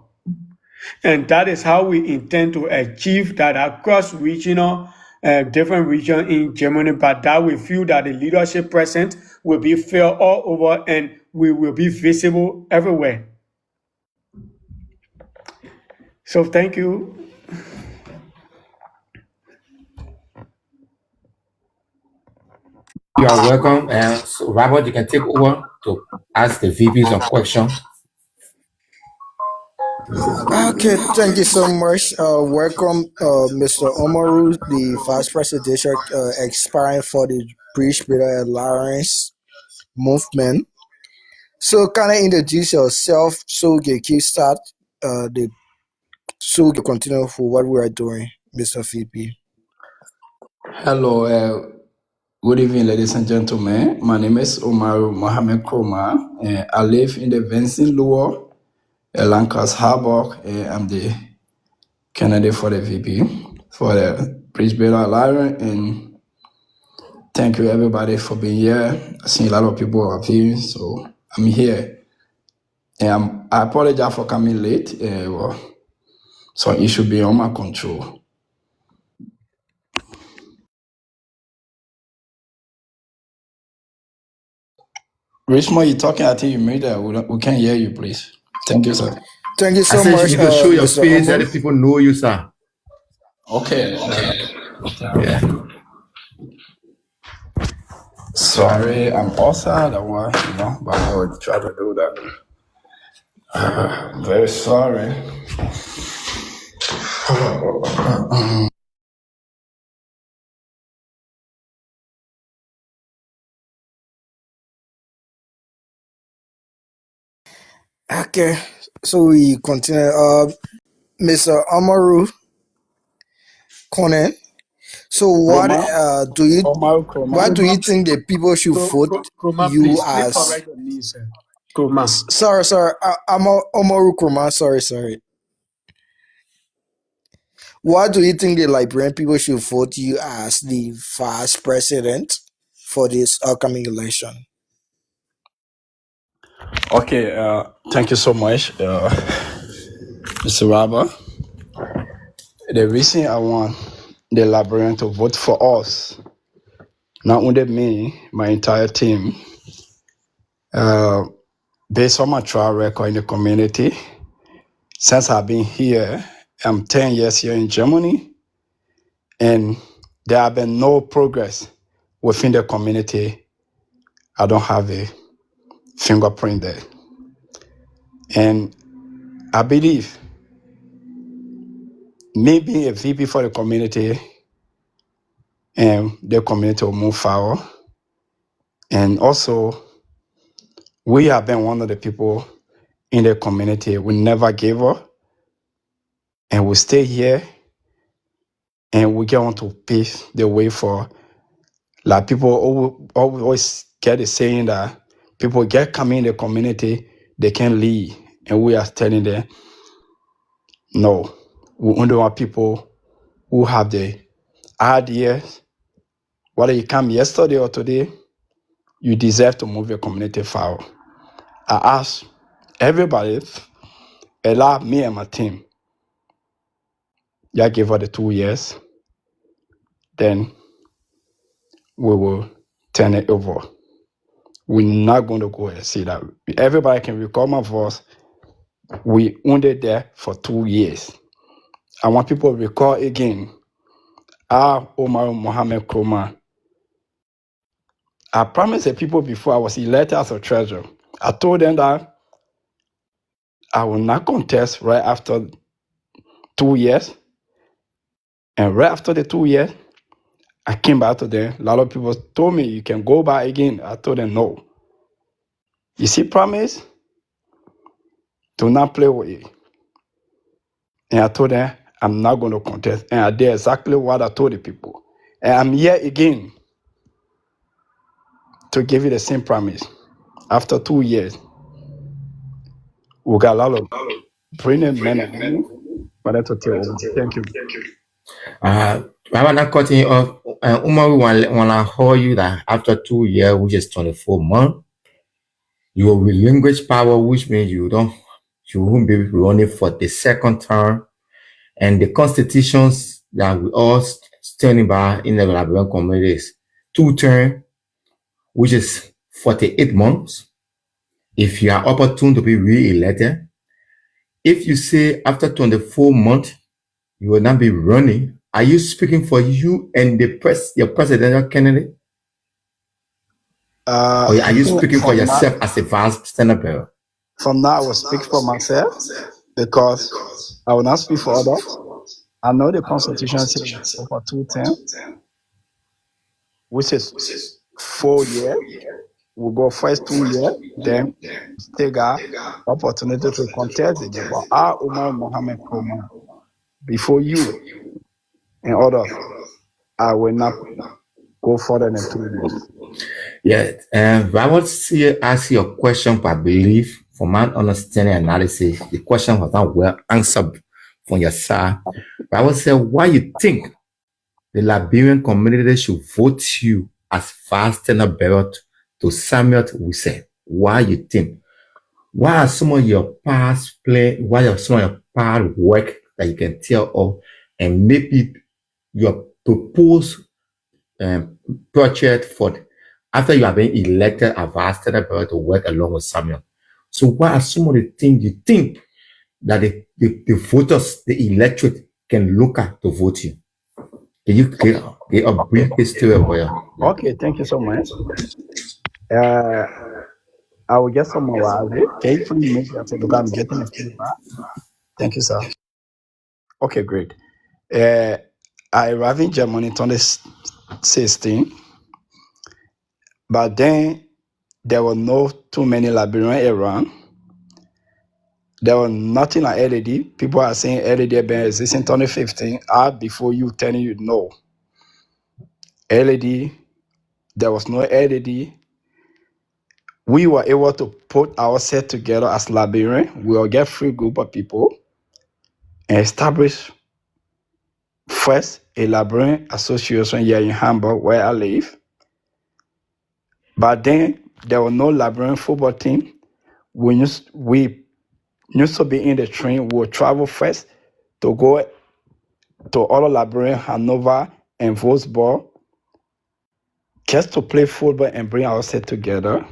And that is how we intend to achieve that across regional, different regions in Germany. But that we feel that the leadership present will be felt all over and we will be visible everywhere. So thank you. You are welcome. So Robert, you can take over to ask the VP some questions. Okay, thank you so much. Welcome, Mr. Omaru, the Vice Presidential aspiring for the British Builder Alliance movement. So, can I introduce yourself so we can kickstart so we can continue for what we are doing, Mr. VP? Hello, good evening, ladies and gentlemen. My name is Omar Mohamed Kroma, and I live in the Vincent Lower, Lancaster Harbour. I'm the candidate for the VP for the British Builder Alliance, and thank you everybody for being here. I see a lot of people are here, so I'm here. And I apologize for coming late. So it should be on my control. Richmond, you're talking. I think you made that. We can't hear you, please. Thank you, sir. Thank you I so said much, you can show your Mr. face, let the Omaru. people know you, sir. Okay. Yeah. Sorry, I'm outside. But I would try to do that. Very sorry. Okay, so we continue. Mr. Omaru Conan. So, what Kroma, do you Omar Kroma. what do you think that people should vote Kroma, you please as? correct your name, sir. Kroma. Sorry, I'm Omaru Kurma. Sorry. What do you think the Liberian people should vote you as the vice president for this upcoming election? Okay. Thank you so much, Mr. Rabba. The reason I want the Liberian to vote for us, not only me, my entire team, based on my track record in the community, since I've been here, I'm 10 years here in Germany, and there have been no progress within the community. I don't have a fingerprint there. And I believe me being a VP for the community and the community will move forward. And also, we have been one of the people in the community. We never gave up, and we stay here, and we get on to pave the way for, like, people always get the saying that people get coming in the community, they can leave. And we are telling them, no, we only want people who have the ideas. Whether you come yesterday or today, you deserve to move your community forward. I ask everybody, allow me and my team, yeah, give her the 2 years, then we will turn it over. We're not going to go and see that. Everybody can recall my voice. We only there for 2 years. I want people to recall again. Omar Mohamed Kroma. I promised the people before I was elected as a treasurer. I told them that I will not contest right after 2 years. And right after the 2 years, I came back to them. A lot of people told me, you can go back again. I told them, no. You see, promise? Do not play with it. And I told them, I'm not going to contest. And I did exactly what I told the people. And I'm here again to give you the same promise. After 2 years, we got a lot of brilliant men and women for that to take over. Thank you. I want to cut you off. Uma, we want to hold you that after 2 years, which is 24 months, you will relinquish power, which means you won't be running for the second term. And the constitutions that we all standing by in the Liberian community is 2 terms, which is 48 months. If you are opportune to be re-elected, if you say after 24 months, you will not be running, are you speaking for you and your presidential candidate? Or are you speaking for yourself as a vice Senate bearer? From now, I will speak for myself because I will not speak for others. I know the Constitution says for 2 terms, which is 4 years. We'll go first 2 years, then take our opportunity to contest again. But our Umar Mohammed Kroma, before you and others, I will not go further than 2 years. Yeah, I want to ask you a question, but I believe, from my understanding and analysis, the question was not well answered from your side. But I would say, why you think the Liberian community should vote you as vice Senate bearer to Samuel Wilson? Why you think? Why are some of your past why are some of your past work that you can tell of, and maybe your proposed project for after you have been elected as vice Senate bearer to work along with Samuel? So what are some of the things you think that the voters, the electorate can look at to vote you? Can you give a brief history of where? Okay, thank you so much. I will get some more. Can you please make that look? I'm getting a feedback. Thank you, sir. Okay, great. I arrived in Germany in 2016, but then there were no too many Liberians around. There was nothing like LED. People are saying LED been existing in 2015. Before you telling you no. LED, there was no LED. We were able to put ourselves together as Liberians. We will get free group of people and establish first a Liberian association here in Hamburg, where I live. But then there was no Liberian football team. We used to be in the train. We would travel first to go to all Liberian, Hanover, and Wolfsburg, just to play football and bring ourselves together.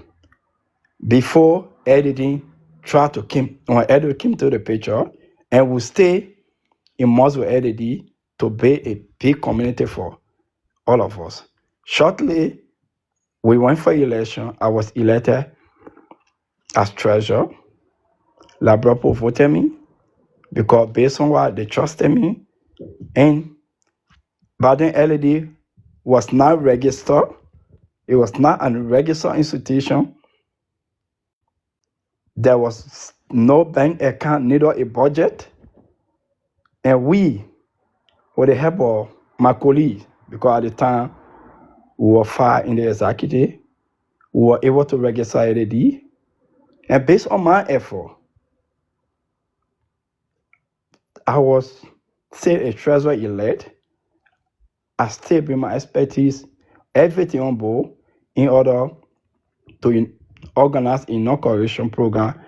Before editing tried to came to the picture, and we stay in Moscow LED to be a big community for all of us. Shortly, we went for election. I was elected as treasurer. Labropo voted me because based on what they trusted me, and Baden LED was not registered. It was not a registered institution. There was no bank account, neither a budget. And we, with the help of my colleagues, because at the time we were 5 in the executive, we were able to register LED. And based on my effort, I was still a treasurer elect. I still bring my expertise, everything on board in order to organize an inauguration program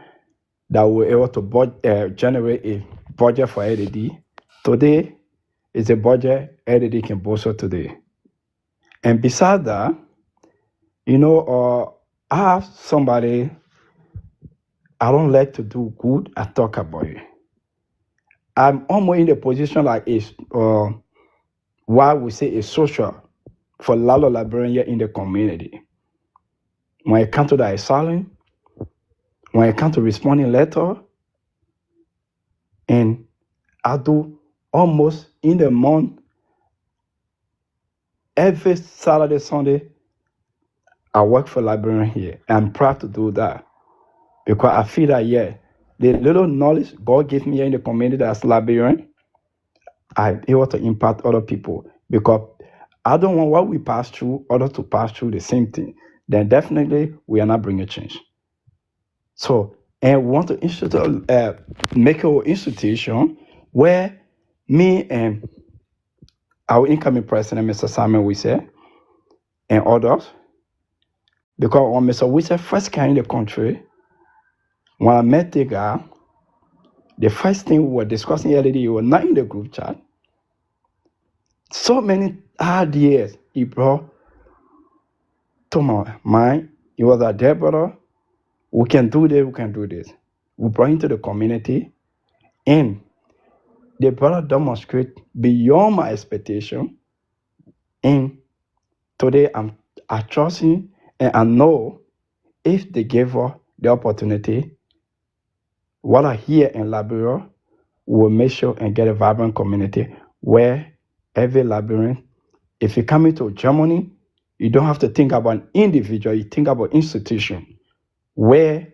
that will be able to generate a budget for LED. Today is a budget LED can boast of today. And besides that, I have somebody, I don't like to do good, I talk about it. I'm almost in the position like why we say a social for a lot of Liberians in the community. When it comes to the asylum, when it comes to responding letter, and I do almost in the month, every Saturday, Sunday, I work for Liberian here. I'm proud to do that because I feel that, the little knowledge God gave me here in the community as Liberian, I'm able to impact other people because I don't want what we pass through, others to pass through the same thing. then definitely we are not bringing change. So, and we want to make an institution where me and our incoming president, Mr. Simon Wise, and others, because when Mr. Wise first came in the country, when I met the guy, the first thing we were discussing earlier, we were not in the group chat. So many ideas he brought to my mind. He was like, "Dear brother, we can do this, we can do this." We brought him to the community, and the brother demonstrate beyond my expectation. And today I trust him, and I know if they gave us the opportunity, what I hear in Liberia, we will make sure and get a vibrant community where every Liberian, if you come into Germany, you don't have to think about an individual, you think about institution where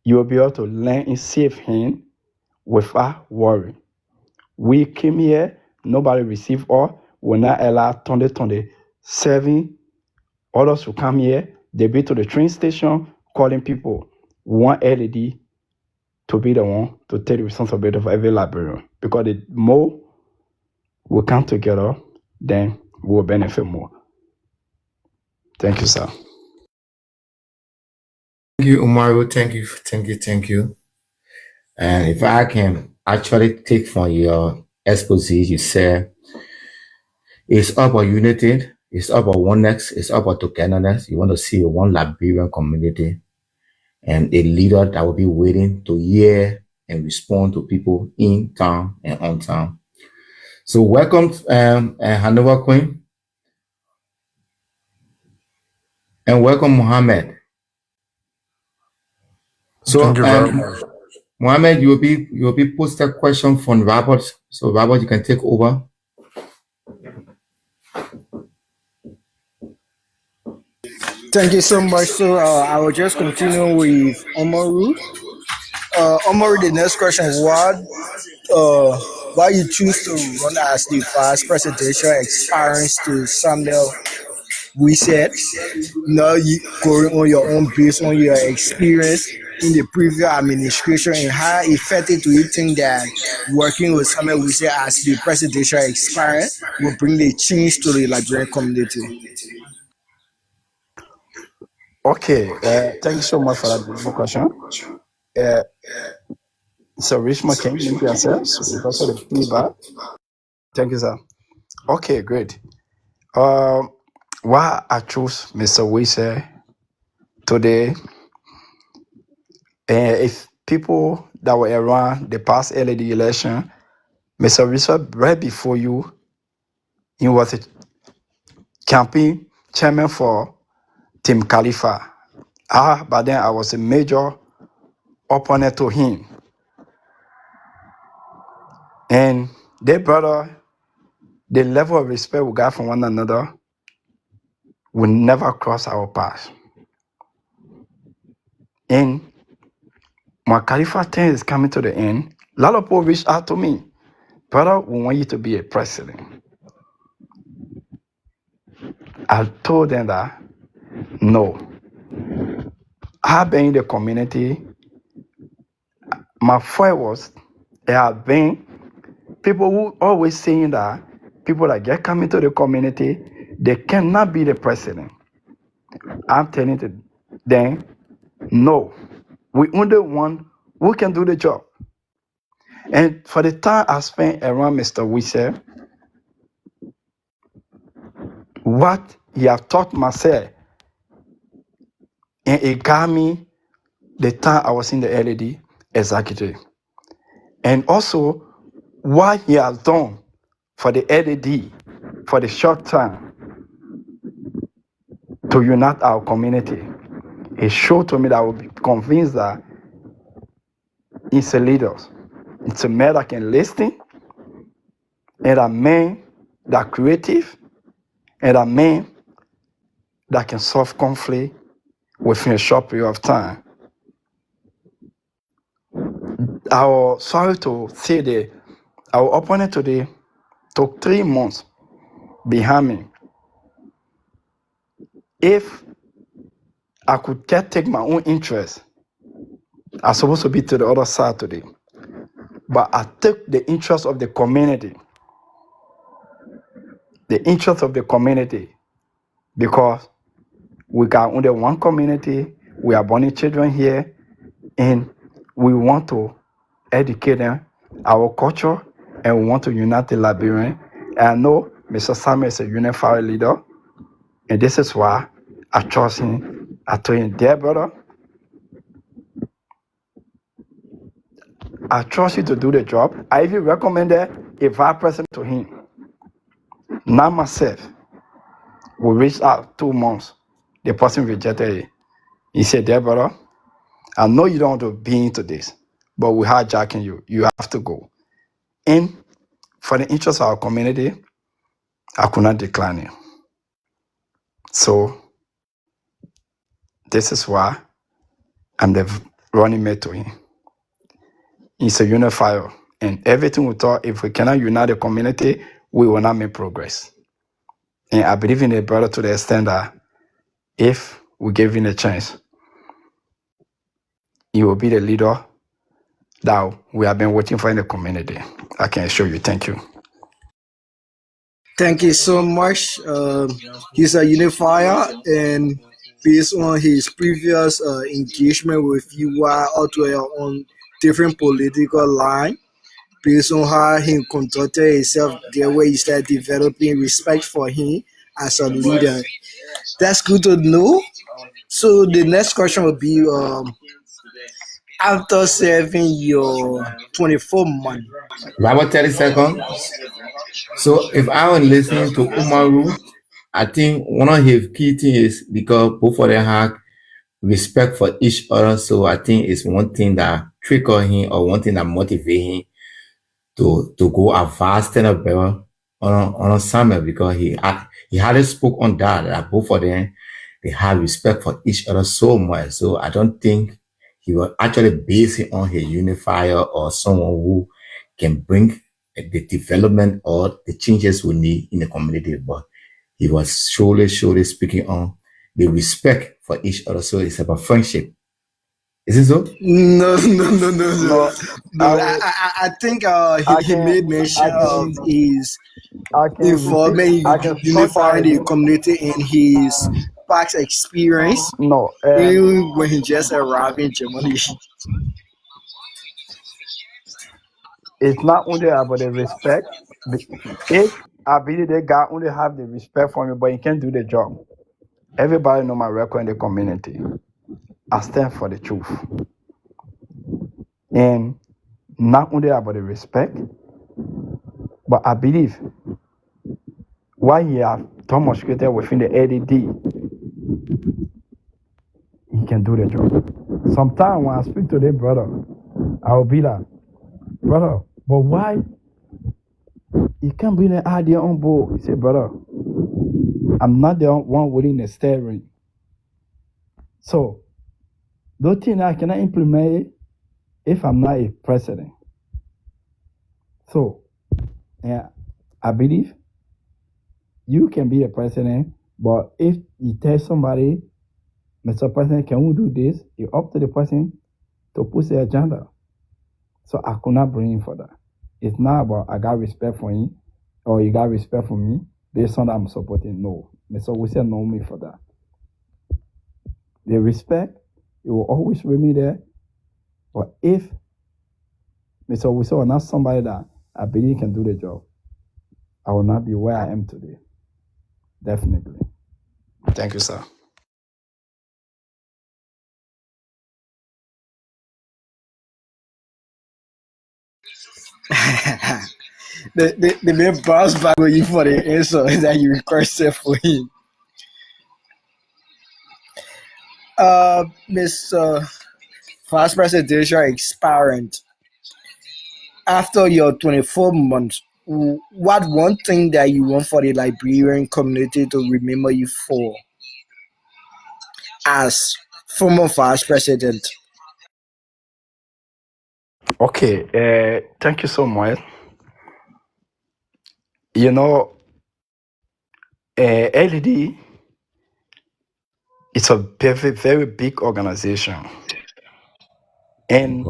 you will be able to learn in safe hands without worry. We came here, nobody received us, we're not allowed 2027 others who come here, they be to the train station calling people. We want LED to be the one to take the responsibility of every Liberian, because the more we come together, then we will benefit more. Thank you, sir. Thank you, Umaru. Thank you. And if I can actually take from your expose, you said it's about unity, it's about oneness, it's about togetherness. You want to see one Liberian community and a leader that will be waiting to hear and respond to people in town and on town. So welcome, Hanover Queen, and welcome, Mohammed. So, Thank you very much. Mohammed, you will be posted question from Robert. So, Robert, you can take over. Thank you so much. So I will just continue with Omaru. Omaru, the next question is why you choose to run as the vice presidential experience to Samuel Wise? Now you going on your own based on your experience in the previous administration, and how effective do you think that working with Samuel Wise as the presidential aspirant will bring the change to the Liberian community? Okay, thank you so much for that beautiful question. So, Richmond, can you mute yourselves because of the feedback? Thank you, sir. Okay, great. Why I chose Mr. Wise today, if people that were around the past LED election, Mr. Wise, right before you, he was a campaign chairman for Team Khalifa. But then I was a major opponent to him. And they brother, the level of respect we got from one another will never cross our path. And when Khalifa 10 is coming to the end, a lot of people reached out to me. Brother, we want you to be a president. I told them that, no. I've been in the community. My fight was, there have been people who always saying that people that get coming to the community, they cannot be the president. I'm telling them, no. We only one who can do the job. And for the time I spent around Mr. Wise, what he have taught myself, and it got me the time I was in the LED executive. And also what he has done for the LED for the short time to unite our community. It showed to me that I would be convinced that he's a leader. It's a man that can listen, and a man that creative, and a man that can solve conflict within a short period of time. I was sorry to say that our opponent today took 3 months behind me. If I could take my own interest. I'm supposed to be to the other side today, but I took the interest of the community. The interest of the community, because we got only one community. We are born children here, and we want to educate them our culture, and we want to unite the Liberian. And I know Mr. Samuel is a unified leader, and this is why I trust him. I told him, dear brother, I trust you to do the job. I even recommended a vice president to him. Not myself. We reached out 2 months. The person rejected it. He said, dear brother, I know you don't want to be into this, but we're hijacking you. You have to go. And for the interest of our community, I could not decline it. So this is why I'm the running mate to him. He's a unifier. And everything we thought, if we cannot unite the community, we will not make progress. And I believe in the brother to the extent that if we give him a chance, he will be the leader that we have been waiting for in the community. I can assure you. Thank you. Thank you so much. He's a unifier, and based on his previous engagement with UI Outwell on different political line, based on how he conducted himself, the way he started developing respect for him as a leader. That's good to know. So the next question would be after serving your 24 month. About 30 seconds. So if I was listening to Umaru, I think one of his key things is because both of them have respect for each other. So I think it's one thing that trigger him or one thing that motivate him to go a vast stand up better on a summit, because he hardly spoke on that both of them, they have respect for each other so much. So I don't think he was actually based it on his unifier or someone who can bring the development or the changes we need in the community, but he was surely speaking on the respect for each other. So it's about friendship. Is it so? No. No, I think he made mention of his I can involvement I can unifying the community in his past experience No, even when he just arrived in Germany. it's not only about the respect. If I believe that God only have the respect for me, but he can't do the job. Everybody know my record in the community. I stand for the truth. And not only about the respect, but I believe why he have Thomas created within the ADD, he can do the job. Sometimes when I speak to the brother, I will be like, brother, but why you can't bring the idea on board? He said, brother, I'm not the one winning the steering. So those things I cannot implement if I'm not a president. So yeah, I believe you can be a president, but if you tell somebody, Mr. President, can we do this? It's up to the person to push the agenda. So I could not bring him for that. It's not about I got respect for him or you got respect for me based on that I'm supporting. No. Mr. Wilson know me for that. The respect, it will always remain there. But if Mr. Wilson was not somebody that I believe can do the job, I will not be where I am today. Definitely. Thank you, sir. The main bounce back with you for the answer that you requested for him. Mr. Vice Presidential experiment. After your 24 months, what one thing that you want for the Liberian community to remember you for as former vice president? Okay, thank you so much. You know, LED It's a very, very big organization. And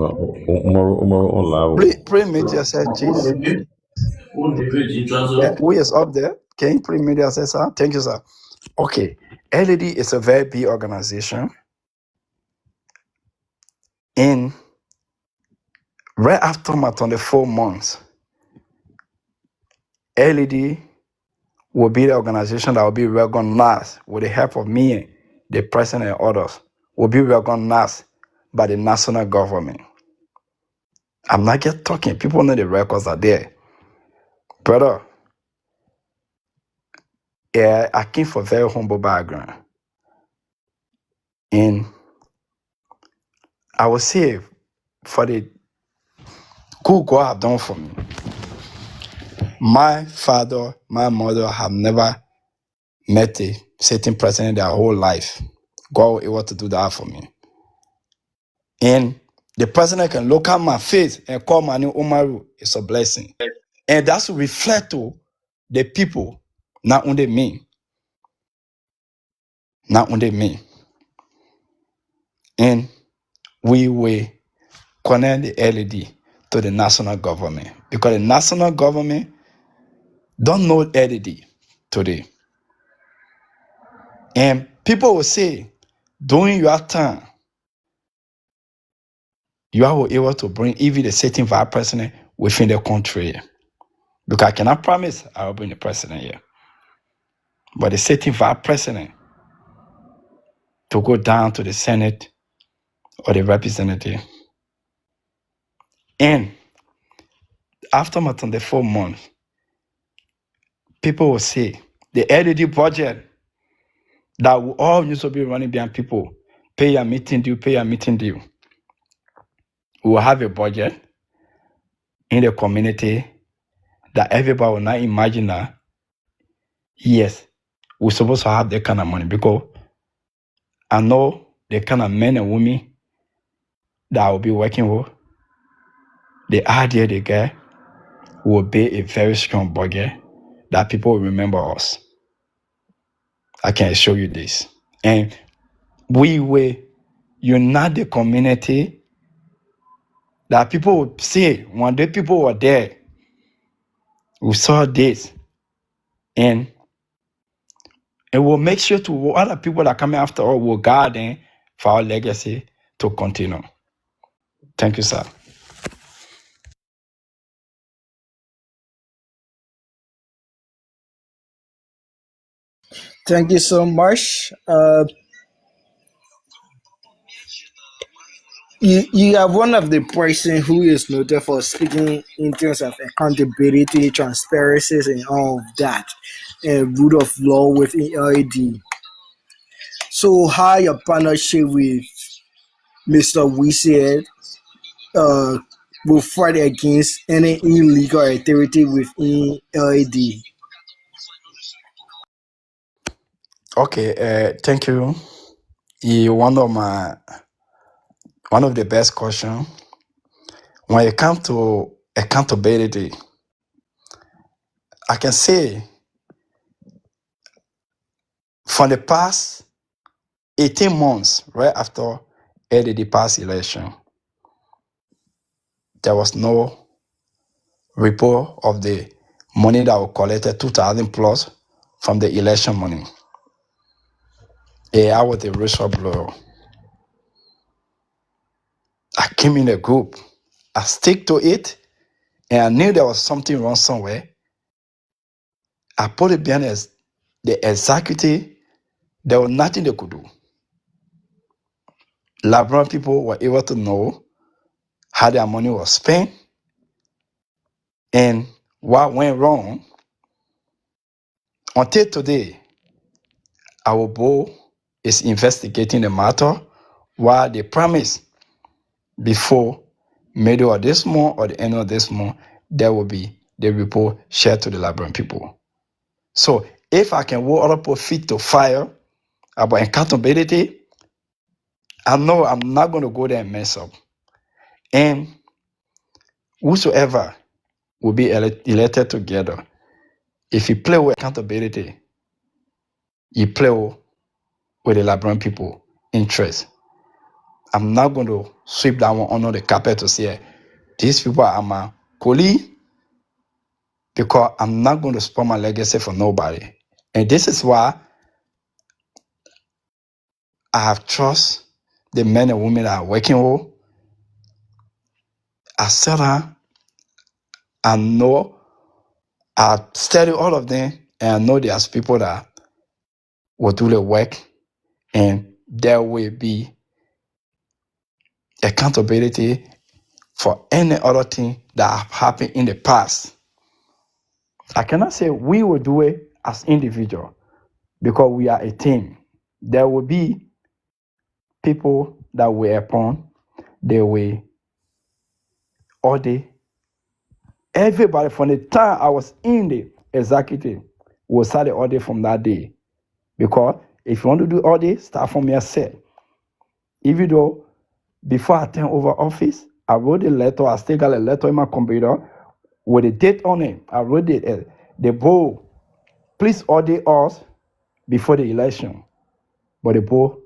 pre-meet yourself, Chief. Who is up there? Can you pre-meet yourself, sir? Thank you, sir. Okay. LED is a very big organization. And right after my 24 months, LED will be the organization that will be recognized with the help of me, the president, and others, will be recognized by the national government. I'm not just talking. People know the records are there. Brother, yeah, I came from a very humble background. And I will say, for the good God have done for me, my father, my mother have never met a certain president their whole life. God was able to do that for me. And the president can look at my face and call my name Umaru. It's a blessing. And that's to reflect to the people, not only me. Not only me. And we will connect the LED to the national government. Because the national government don't know LED today. And people will say, during your time, you are able to bring even the certain vice president within the country. Because I cannot promise I will bring the president here. But the certain vice president to go down to the Senate or the representative. And after my 24 months, people will say the LED budget that will all used to be running behind people, pay a meeting due, pay a meeting due. We will have a budget in the community that everybody will not imagine that, yes, we're supposed to have that kind of money, because I know the kind of men and women that I will be working with, the idea they get will be a very strong budget that people will remember us. I can show you this. And we will unite the community that people will say, one day people were there, we saw this, and it will make sure to other people that are coming after us will guard them for our legacy to continue. Thank you, sir. Thank you so much. You are one of the person who is noted for speaking in terms of accountability, transparencies, and all of that, and rule of law within LED. So, how your partnership with Mr. Wisead will fight against any illegal activity within LED? Okay, thank you. One of the best questions. When it comes to accountability, I can say for the past 18 months, right after the past election, there was no report of the money that was collected, 2,000 plus from the election money. I was a whistleblower. I came in a group. I stick to it, and I knew there was something wrong somewhere. I put it behind as the executive. There was nothing they could do. Labrador people were able to know how their money was spent and what went wrong. Until today, our board is investigating the matter, while they promise before middle of this month or the end of this month, there will be the report shared to the Liberian people. So if I can hold other people feet to fire about accountability, I know I'm not going to go there and mess up. And whosoever will be elected together, if you play with accountability, you play with with the Liberian people interest. I'm not going to sweep that one under the carpet to say these people are my colleague, because I'm not going to spoil my legacy for nobody. And this is why I have trust the men and women that are working with. I sit down, I know, I study all of them, and I know there's people that will do the work, and there will be accountability for any other thing that have happened in the past. I cannot say we will do it as individual, because we are a team. There will be people that will upon, they will audit. Everybody from the time I was in the executive will start the audit from that day. Because if you want to do audit, start from yourself. Even though before I turn over office, I wrote a letter, I still got a letter in my computer with a date on it. I wrote it, the board, please audit us before the election. But the board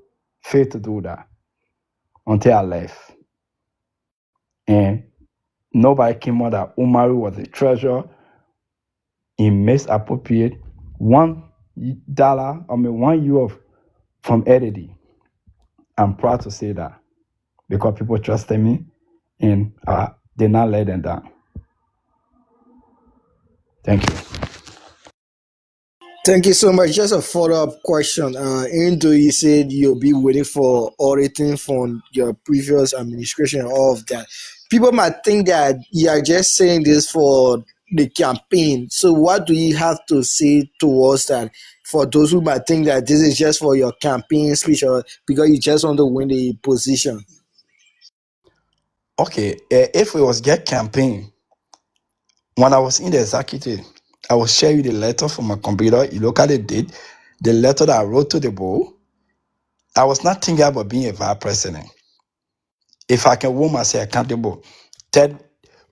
failed to do that until I left. And nobody came out that Umaru was the treasurer. He misappropriate $1, €1 from Edity. I'm proud to say that, because people trusted me and I did not let them down. Thank you. Thank you so much. Just a follow-up question. Even though you said you'll be waiting for auditing from your previous administration and all of that, people might think that you are just saying this for the campaign. So what do you have to say towards that for those who might think that this is just for your campaign speech or because you just want to win the position? Okay, if it was get campaign, when I was in the executive, I will share you the letter from my computer. You look at the date, the letter that I wrote to the board. I was not thinking about being a vice president. If I can hold myself accountable, Ted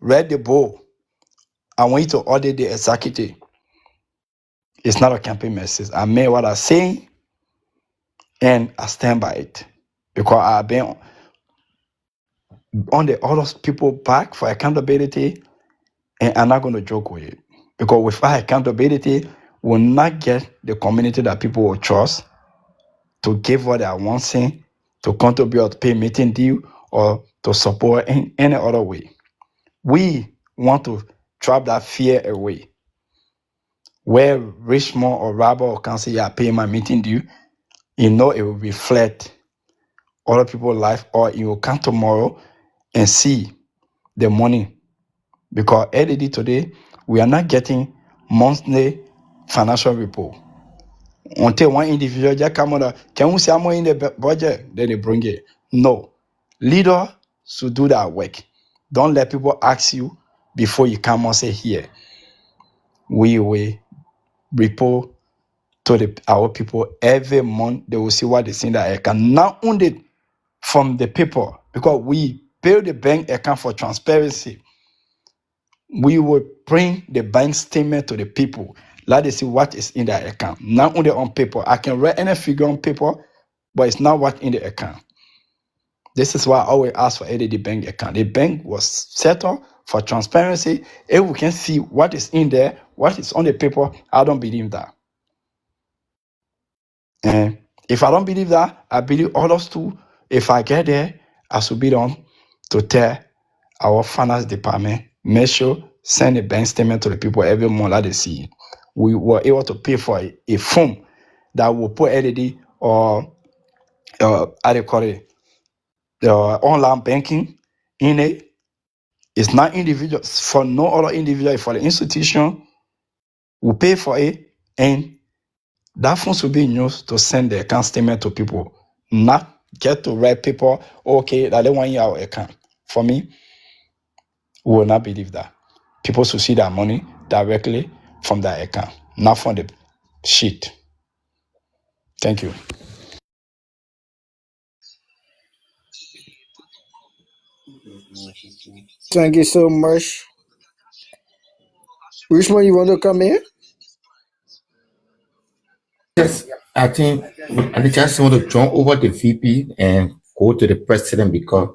read the board. I want you to audit the executive. It's not a campaign message. I mean what I'm saying, and I stand by it, because I've been on the other people back for accountability, and I'm not going to joke with it, because without accountability, we'll not get the community that people will trust to give what they are wanting, to contribute, to pay meeting due, or to support in any other way. We want to trap that fear away, where Richmond or Rabba or Council, yeah, pay my meeting due, it will reflect other people's life, or you will come tomorrow and see the money. Because LAD today, we are not getting monthly financial report. Until one individual just come on, can we see more in the budget? Then they bring it. No. Leader should do that work. Don't let people ask you before you come and say, here, we will report to our people every month. They will see what they see in that account. Not only from the people, because we build the bank account for transparency. We will bring the bank statement to the people. Let them see what is in that account. Not only on paper. I can write any figure on paper, but it's not what in the account. This is why I always ask for ADD bank account. The bank was set up for transparency. If we can see what is in there, what is on the paper, I don't believe that. And if I don't believe that, I believe others too. If I get there, I should be on to tell our finance department, make sure, send a bank statement to the people every month that they see it. We were able to pay for a form that will put LED or how they call it, online banking in it. It's not individual, for no other individual, for the institution. We pay for it, and that funds will be used to send the account statement to people, not get to write people, okay, that they want your account. For me, we will not believe that. People should see that money directly from that account, not from the sheet. Thank you. Thank you so much. Which one you want to come in? Yes, I think I just want to jump over the VP and go to the president because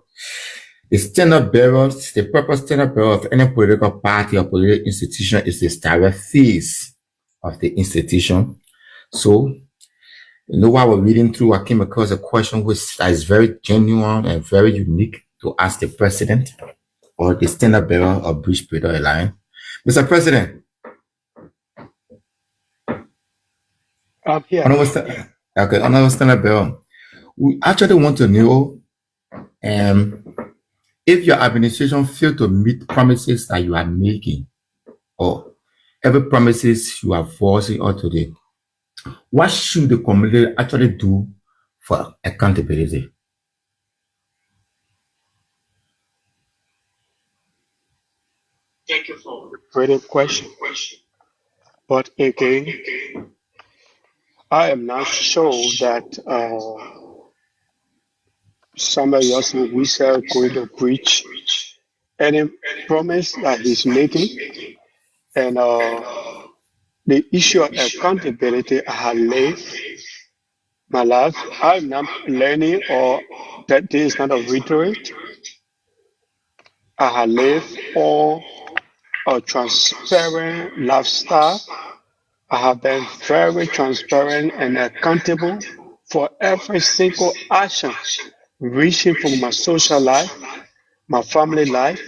the standard bearers, the proper standard bearer of any political party or political institution is the direct face of the institution. So, while we're reading through, I came across a question which is very genuine and very unique to ask the president or the standard bearer of Bridge Builder Alliance. Mr. President, I'm here. another standard bearer. We actually want to know if your administration failed to meet promises that you are making, or every promises you are voicing out today, what should the community actually do for accountability? Thank you for the brilliant question. But again, I am not sure that somebody else in Wisa going to breach any promise that he's making. And the issue of accountability, I have lived my life. I'm not learning or that this is not a rhetoric. I have lived all a transparent lifestyle. I have been very transparent and accountable for every single action, reaching from my social life, my family life,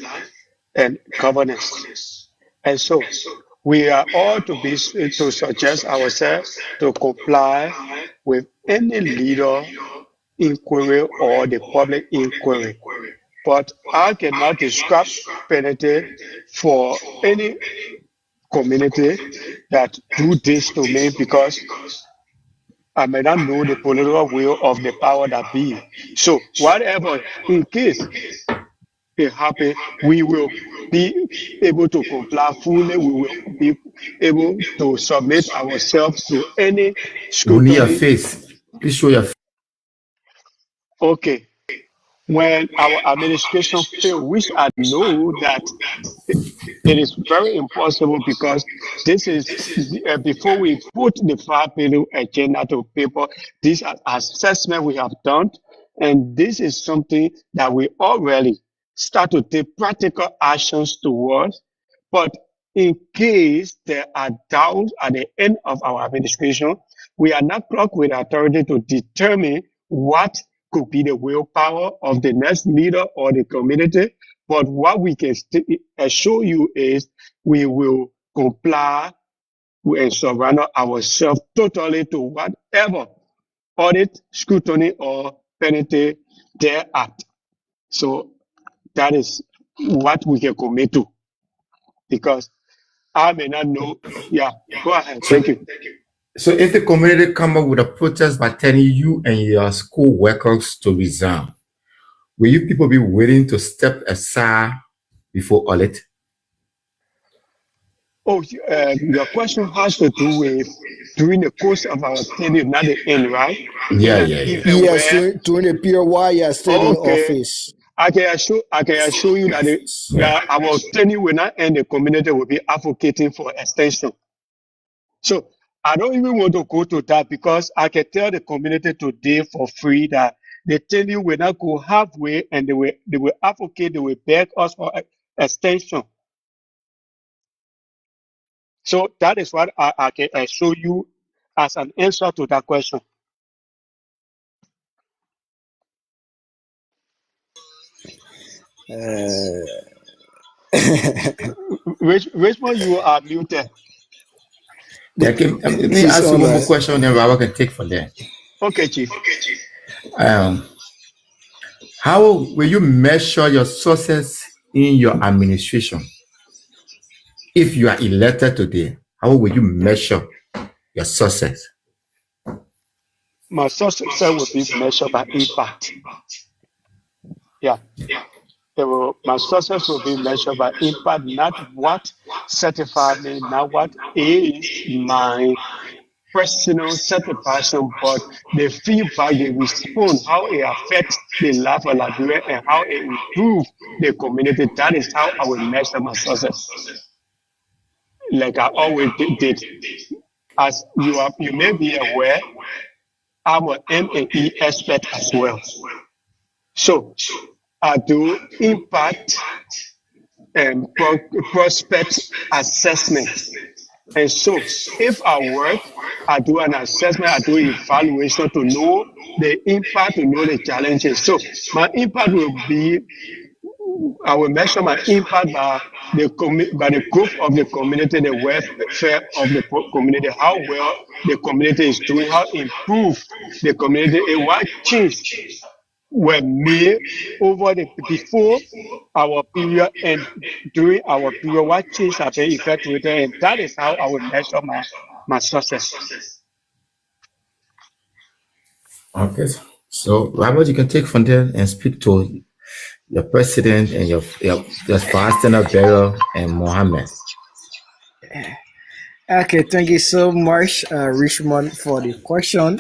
and governance. And so we are all to suggest ourselves to comply with any leader inquiry or the public inquiry. But I cannot describe penalty for any community that do this to me because I may not know the political will of the power that be. So whatever, in case it happen, we will be able to comply fully. We will be able to submit ourselves to any Only your scrutiny. face. Please show your face. Okay. When our administration fail, which I know that it is very impossible because this is before we put the 5 billion agenda to paper, this assessment we have done, and this is something that we already start to take practical actions towards. But in case there are doubts at the end of our administration, we are not clocked with authority to determine what could be the willpower of the next leader or the community. But what we can assure you is we will comply and surrender ourselves totally to whatever audit, scrutiny, or penalty they're at. So that is what we can commit to. Because I may not know. Yeah, go ahead. Thank you. So if the community come up with a protest by telling you and your school workers to resign, will you people be willing to step aside before audit? Oh, your question has to do with during the course of our tenure, not the end, right? Yeah. Yes, during the period while you are still in Okay. office. I can assure you that, that our tenure will not end. The community will be advocating for extension. So I don't even want to go to that because I can tell the community today for free that the tenure will not go halfway, and they will advocate, they will beg us for extension. So that is what I can show you as an answer to that question. Richmond, you are muted. Let me ask you one more question, then Robert can take from there. Okay, Chief. How will you measure your success in your administration? If you are elected today, how will you measure your success? My success will be measured by impact. Yeah. My success will be measured by impact, not what certified me, not what is my personal satisfaction, but the feedback, the response, how it affects the life of Liberia and how it improves the community. That is how I will measure my success. Like I always did. as you may be aware, I'm an M&E expert as well. So I do impact and prospect assessment. And so if I work, I do an assessment, I do evaluation to know the impact, to know the challenges. So my impact will be, I will measure my impact by the growth of the community, the welfare of the community, how well the community is doing, how improved the community, and what change were made over the before our period and during our period, what change have been effectuated, and that is how I will measure my success. Okay. So, Robert, you can take from there and speak to your president and your vice standard bearer and Mohammed. Okay, thank you so much, Richmond, for the question.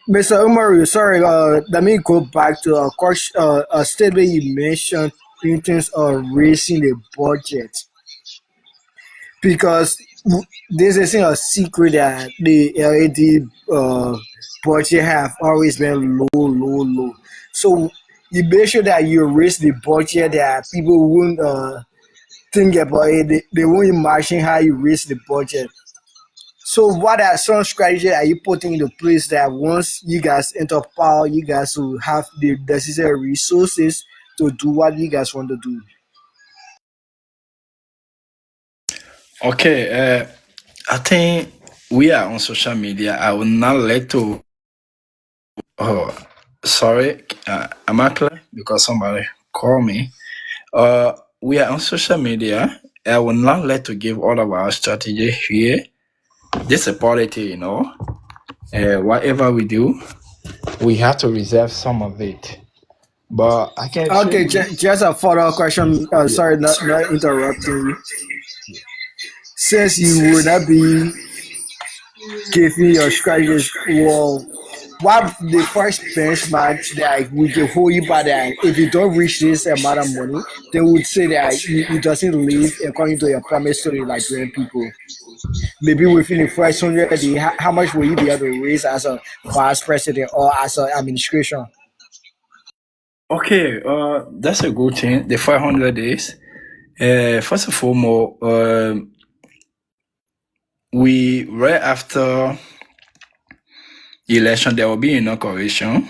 Mr. Umaru, sorry, let me go back to a question, a statement you mentioned in terms of raising the budget. Because this isn't a secret that the LED budget have always been low. So you make sure that you raise the budget that people won't think about it. They won't imagine how you raise the budget. So what are some strategies are you putting into place that once you guys enter power, you guys will have the necessary resources to do what you guys want to do? Okay, I think we are on social media. I will not like to. Oh, sorry, am I clear? Because somebody called me. We are on social media. I will not like to give all of our strategy here. This is politics, you know. Whatever we do, we have to reserve some of it. But I can. Okay, just a follow-up question. Sorry, not interrupting you. Since you would not be giving your strategies, well, what the first benchmark that we can hold you by that if you don't reach this amount of money, they would say that it doesn't live according to your promise to the Liberian people. Maybe within the first 100 days, how much will you be able to raise as a vice president or as an administration? Okay, that's a good thing. The 500 days. First of all, we right after election there will be inauguration,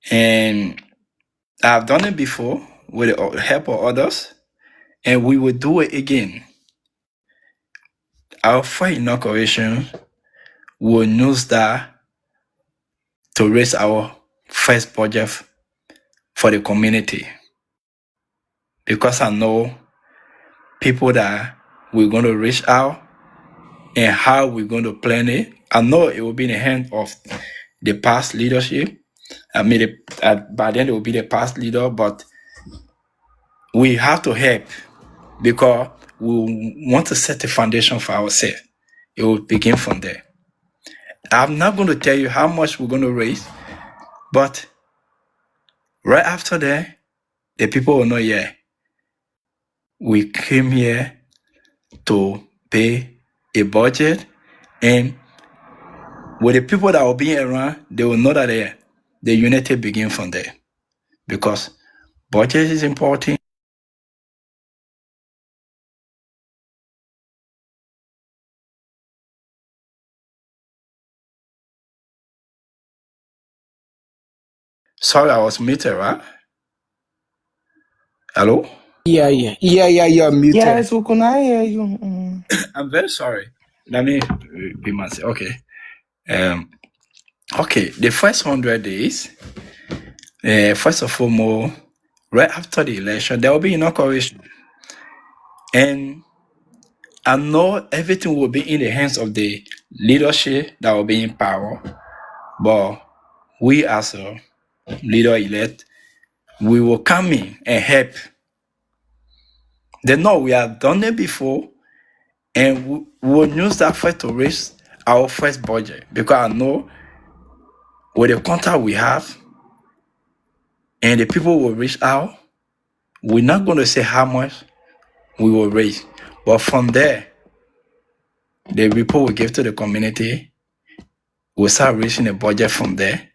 and I've done it before with the help of others, and we will do it again. Our first inauguration will use that to raise our first budget for the community, because I know people that we're going to reach out and how we're going to plan it. I know it will be in the hand of the past leadership. I mean, by then it will be the past leader, but we have to help because we want to set the foundation for ourselves. It will begin from there. I'm not going to tell you how much we're going to raise, but right after that, the people will know, yeah, we came here to pay a budget, and with the people that will be around, they will know that the unity begin from there, because budget is important. Sorry, I was muted, right? Hello? Yeah, you're muted. Yes, we can hear you. I'm very sorry. Let me repeat myself. Okay. Okay, the first 100 days, first of all, right after the election, there will be inauguration. And I know everything will be in the hands of the leadership that will be in power. But we as a leader elect, we will come in and help. They know we have done it before, and we will use that first to raise our first budget, because I know with the contact we have and the people will reach out, we're not going to say how much we will raise. But from there, The report we give to the community, we'll start reaching a budget from there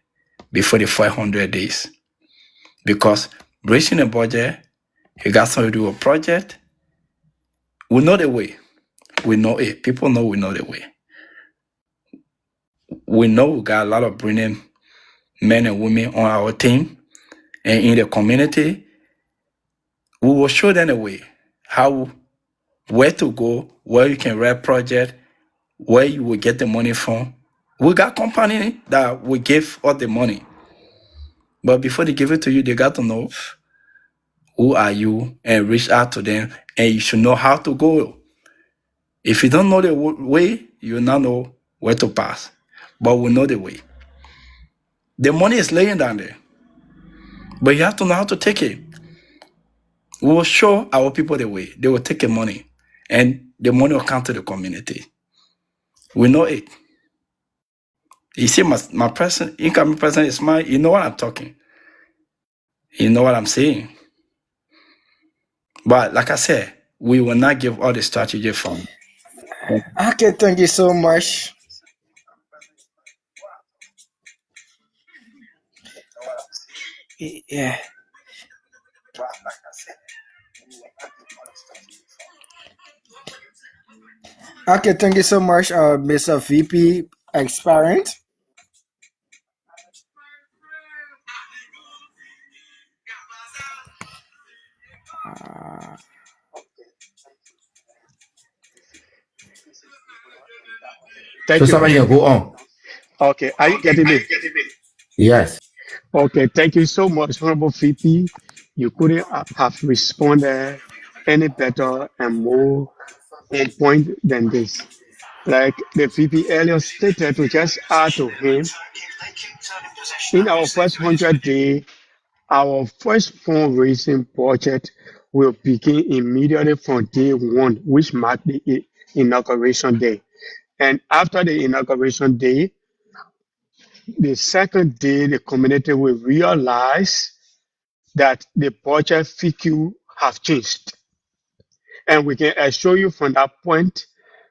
before the 400 days. Because reaching a budget, you got something to do a project, we know the way. We know it. People know we know the way. We know we got a lot of brilliant men and women on our team and in the community. We will show them the way, where to go, where you can write project, where you will get the money from. We got company that will give us the money. But before they give it to you, they got to know who are you and reach out to them, and you should know how to go. If you don't know the way, you will not know where to pass. But we know the way. The money is laying down there. But you have to know how to take it. We will show our people the way. They will take the money. And the money will come to the community. We know it. You see, my incoming president is mine. You know what I'm talking. You know what I'm saying. But like I said, we will not give all the strategy from. Okay, thank you so much. Yeah. Okay, thank you so much, Mr. VP Exparent. So Thank you. somebody can go on. Okay, are you getting me? Yes. Okay, thank you so much, Honorable VP. You couldn't have responded any better and more on point than this. Like the VP earlier stated, to just add to him, in our first 100 days, our first fundraising budget will begin immediately from day one, which marked the inauguration day. And after the inauguration day, the second day, the community will realize that the budget figure have changed. And we can assure you from that point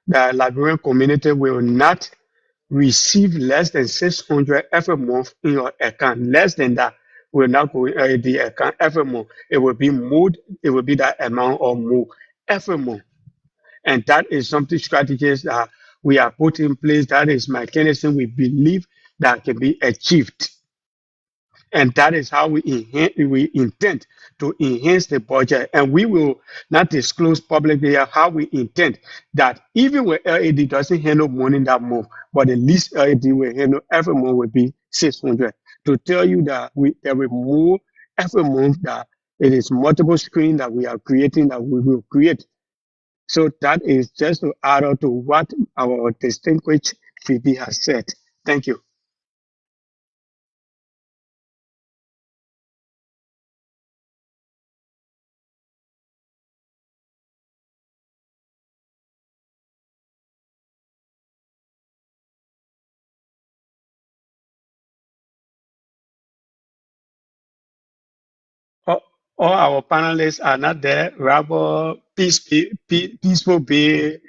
that Liberian community will not receive less than 600 every month in your account. Less than that will not go in the account every month. It will be more, it will be that amount or more every month. And that is something strategies that we are put in place. That is mechanism we believe that can be achieved. And that is how we intend to enhance the budget. And we will not disclose publicly how we intend that even when LAD doesn't handle money that month, but the least LAD will handle every month will be 600. To tell you that there will more every month, that it is multiple screen that we are creating, that we will create. So that is just to add on to what our distinguished VP has said. Thank you. all, all our panelists are not there. Rabo, Peaceful Bay.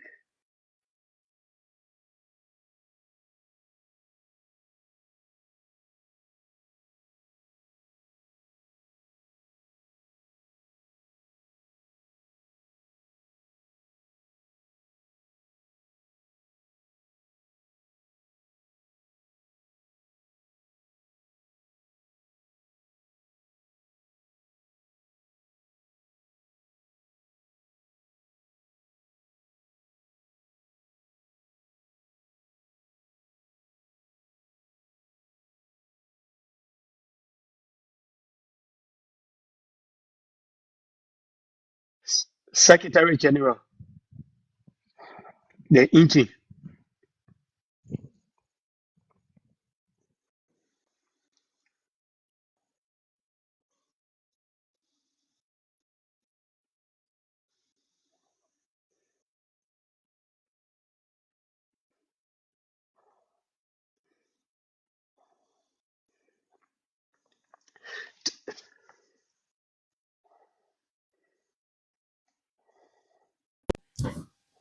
Secretary General, the engine.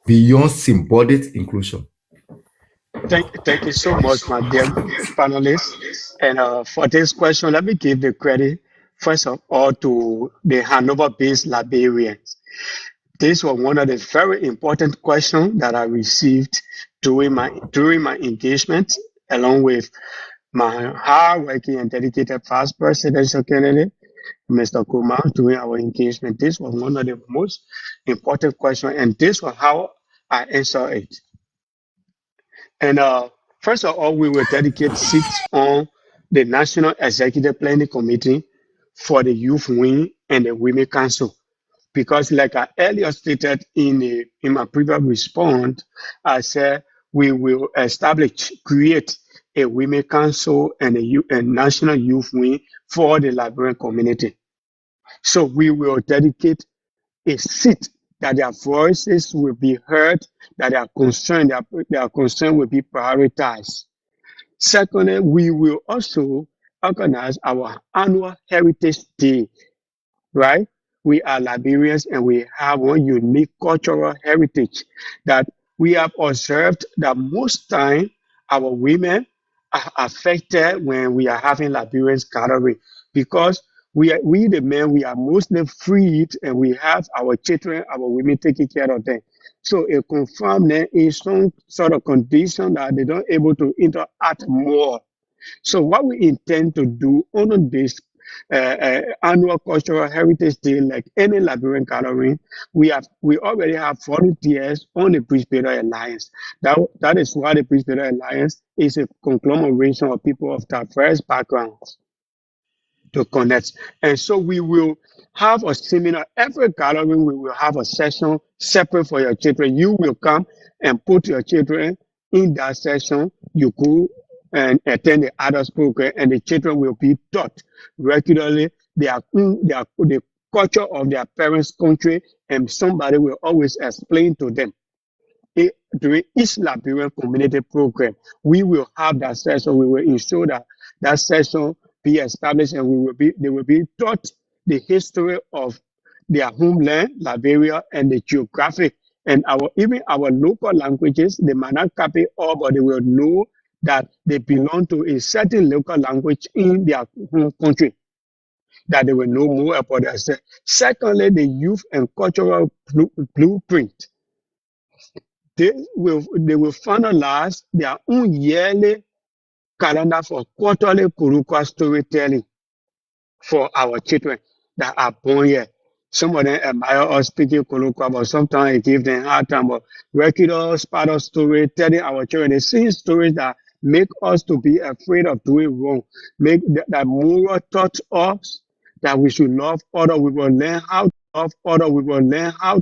beyond symbolic inclusion? Thank you so much, my dear panelists. And for this question, let me give the credit first of all to the Hanover-based librarians. This was one of the very important questions that I received during my engagement, along with my hardworking and dedicated past presidential candidate, Mr. Kumar, during our engagement. This was one of the most important questions, and this was how I answered it. And first of all, we will dedicate seats on the National Executive Planning Committee for the Youth Wing and the Women Council. Because like I earlier stated in my previous response, I said we will create a Women Council and a National Youth Wing for the Liberian community. So we will dedicate a seat that their voices will be heard, that their concern will be prioritized. Secondly, we will also organize our annual Heritage Day, right? We are Liberians and we have one unique cultural heritage that we have observed that most time our women are affected when we are having Liberians gathering because we the men, we are mostly freed and we have our children, our women taking care of them. So it confirms them in some sort of condition that they don't able to interact more. So what we intend to do on this annual cultural heritage day, like any Liberian gathering, we already have volunteers on the Presbyterian Alliance. That is why the Presbyterian Alliance is a conglomeration of people of diverse backgrounds to connect. And so we will have a seminar. Every gathering, we will have a session separate for your children. You will come and put your children in that session. You go and attend the adults program, and the children will be taught regularly the culture of their parents' country, and somebody will always explain to them during each Liberian community program. We will have that session. We will ensure that that session be established, and they will be taught the history of their homeland, Liberia, and the geographic and even our local languages. They might not copy all, but they will know that they belong to a certain local language in their home country, that they will know more about themselves. Secondly, the youth and cultural blueprint. They will finalize their own yearly calendar for quarterly Kuruka storytelling for our children that are born here. Some of them admire us speaking Kuruka, but sometimes it gives them a hard time. But regular part of story, telling our children, they see stories that make us to be afraid of doing wrong, make that moral taught us that we should love other. We will learn how to love other. We will learn how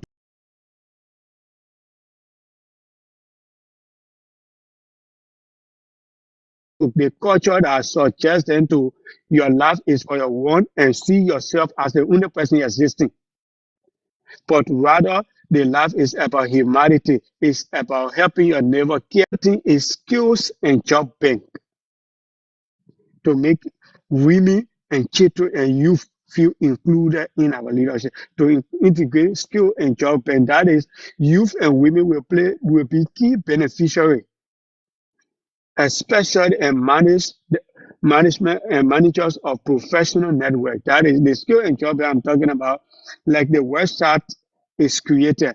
the culture that suggests them to your life is for your one and see yourself as the only person existing. But rather, the life is about humanity. It's about helping your neighbor, creating a skills and job bank to make women and children and youth feel included in our leadership, to integrate skill and job bank. That is, youth and women will be key beneficiaries, especially and management and managers of professional network. That is the skill and job that I'm talking about. Like the website is created,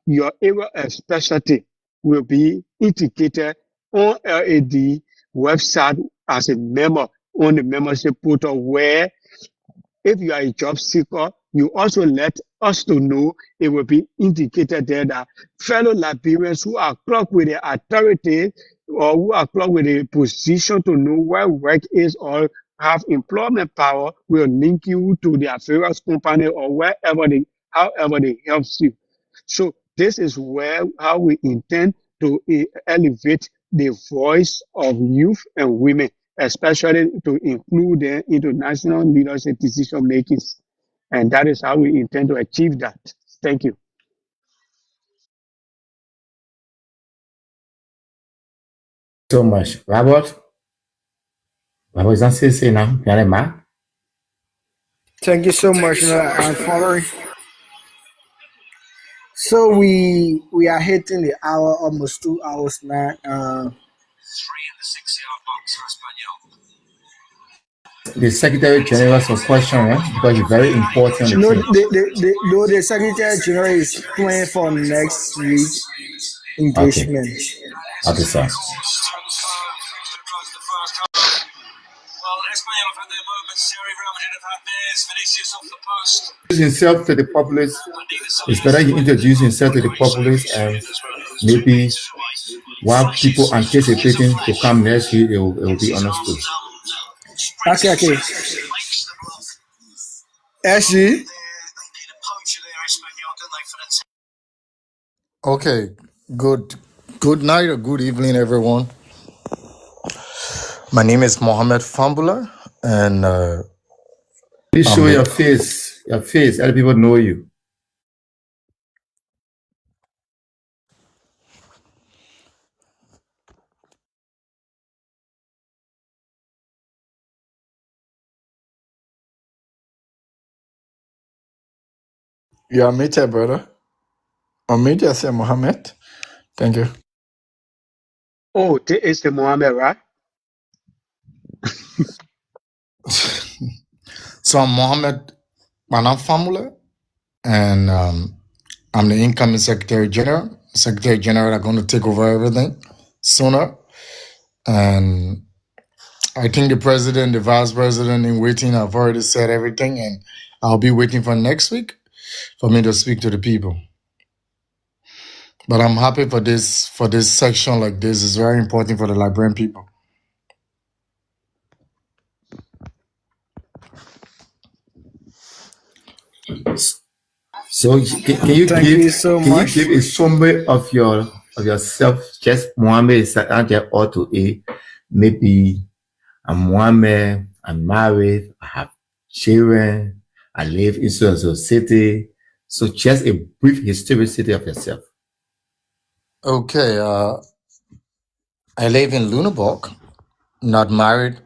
your area of specialty will be integrated on LAD website as a member on the membership portal, where if you are a job seeker, you also let us to know. It will be indicated there that fellow Liberians who are clocked with the authority or who are clocked with a position to know where work is or have employment power will link you to their various company or however they help you. So this is how we intend to elevate the voice of youth and women, especially to include them into national leadership decision makings. And that is how we intend to achieve that. Thank you. So much. Robert is on CC now. You are Mark? Thank you so much, Father. So we are hitting the hour, almost 2 hours now. The Secretary General some question, because it's very important the No, thing. the Secretary General is planning for next week Okay. engagement. Okay, sir. Introduce himself to the populace. It's better he introduce himself to the populace, and maybe while people anticipating to come next week, it will be understood. Okay. SG. Okay, good night or good evening, everyone. My name is Mohammed Fambula, and Please I'm show the your face. Your face. Let people know you. You are muted, brother. Unmute yourself, Mohammed. Thank you. Oh, it's the Mohammed, right? So I'm Mohammed Manam Fambula, and I'm the incoming Secretary General. Secretary General are going to take over everything sooner, and I think the president, the vice president in waiting, have already said everything, and I'll be waiting for next week for me to speak to the people. But I'm happy for this section like this. It's very important for the Liberian people. So can you Thank you so much. give a summary of yourself? Just Mohammed is or to A. Maybe I'm Mohammed. I'm married. I have children. I live in so city. So just a brief historicity of yourself. Okay, I live in Lunenburg, not married,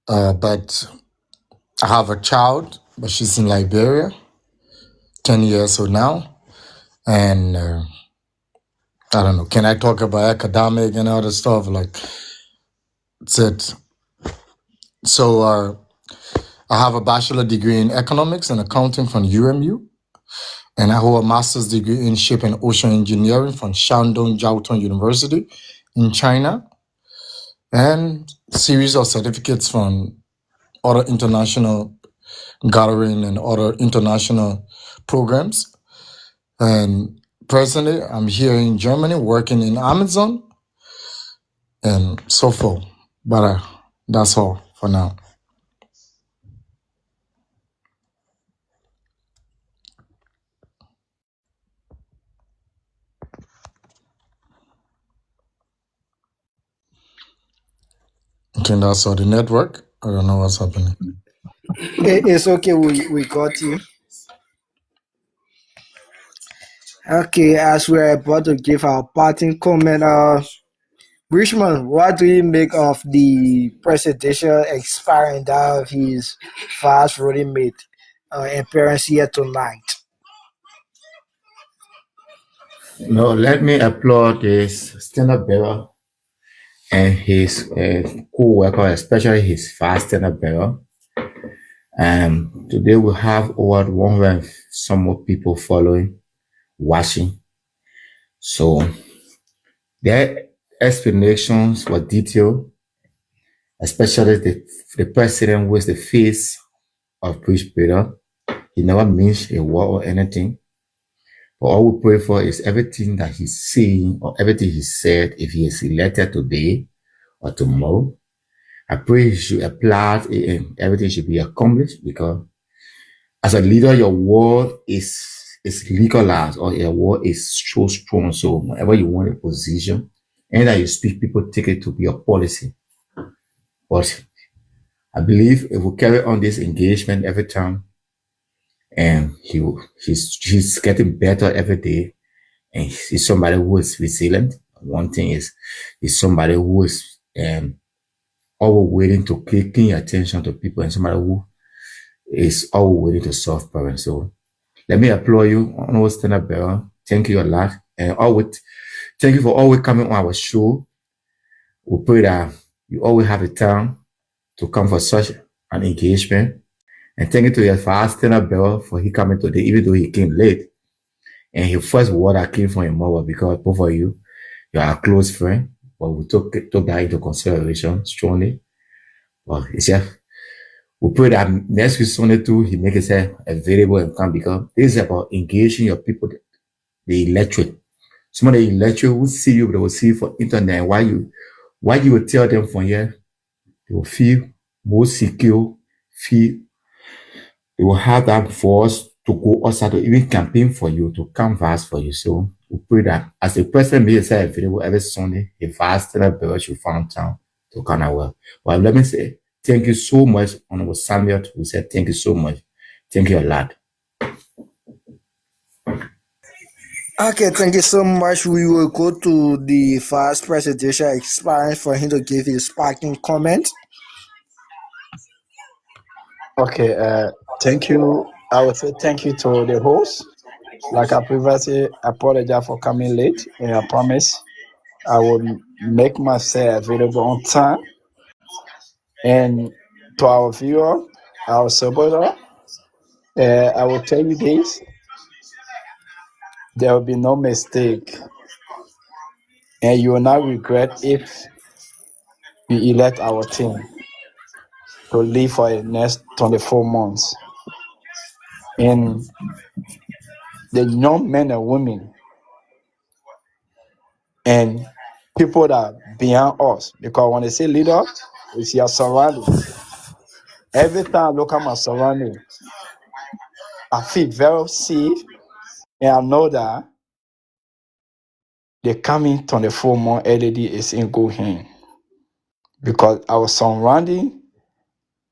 but I have a child, but she's in Liberia, 10 years old now. And I don't know, can I talk about academic and other stuff? Like, that's it. So I have a bachelor degree in economics and accounting from UMU. And I hold a master's degree in ship and ocean engineering from Shandong Jiaotong University in China. And series of certificates from other international gathering and other international programs. And personally, I'm here in Germany working in Amazon and so forth. But that's all for now. Okay, that's all the network. I don't know what's happening. It's okay. We got you. Okay, as we're about to give our parting comment, Richmond, what do you make of the presidential expiring that of his fast running mate appearance here tonight? No, let me applaud this standard bearer and his co-worker, especially his fast standard bearer. Today we have over 100 and some more people following, watching. So their explanations were detailed, especially the president was the face of Preach Peter. He never mentioned a word or anything. But all we pray for is everything that he's saying or everything he said, if he is elected today or tomorrow, I pray he should apply it and everything should be accomplished, because as a leader, your word is legalized, or your word is so strong. So whenever you want a position and that you speak, people take it to be a policy. But I believe if we carry on this engagement every time, and he's getting better every day, and he's somebody who is resilient. One thing is, he's somebody who is always willing to pay attention to people, and somebody who is always willing to solve problems. So Let me applaud you, Honorable Stena Bell. Thank you a lot. And always, thank you for always coming on our show. We pray that you always have the time to come for such an engagement. And thank you to your father, Stena Bell, for he coming today, even though he came late. And his first word that came from your mother, because both of you are a close friend. But we took that into consideration strongly. Well, it's just, we pray that next week Sunday too, he make himself available and come, because this is about engaging your people, the electorate. Some of the electorate who see you, they will see you for internet. Why you will tell them from here, they will feel more secure, feel they will have that force to go outside to even campaign for you, to canvass for you. So we pray that as the president makes himself available every Sunday, a vast Bell should find time to come out well. Well, let me say thank you so much, Honorable Samuel. We said thank you so much. Thank you a lot. Okay, thank you so much. We will go to the first presidential experience for him to give his sparking comment. Okay, thank you. I would say thank you to the host. Like I previously apologize for coming late, and I promise I will make myself available on time. And to our viewer, our supporter, I will tell you this: there will be no mistake, and you will not regret if you elect our team to live for the next 24 months. And the young men and women and people that are beyond us, because when they say leader, it's your surrounding. Every time I look at my surrounding, I feel very safe, and I know that the coming 24-month LED is in good hand, because our surrounding,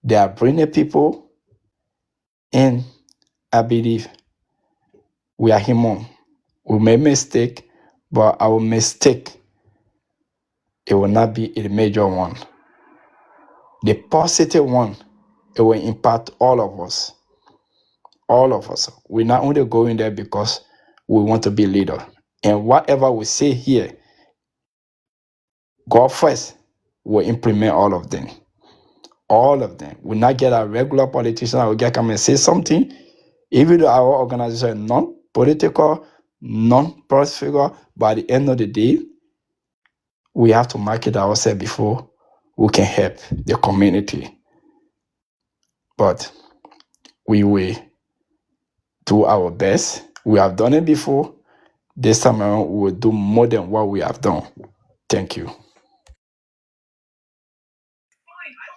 they are bringing people, and I believe we are human. We make mistake, but our mistake, it will not be a major one. The positive one, it will impact all of us. All of us. We're not only going there because we want to be leader. And whatever we say here, God first will implement all of them. All of them. We not get a regular politician that will get come and say something, even though our organization is non-political, non-post figure, but at the end of the day, we have to market ourselves before we can help the community. But we will do our best. We have done it before. This time around, we will do more than what we have done. Thank you.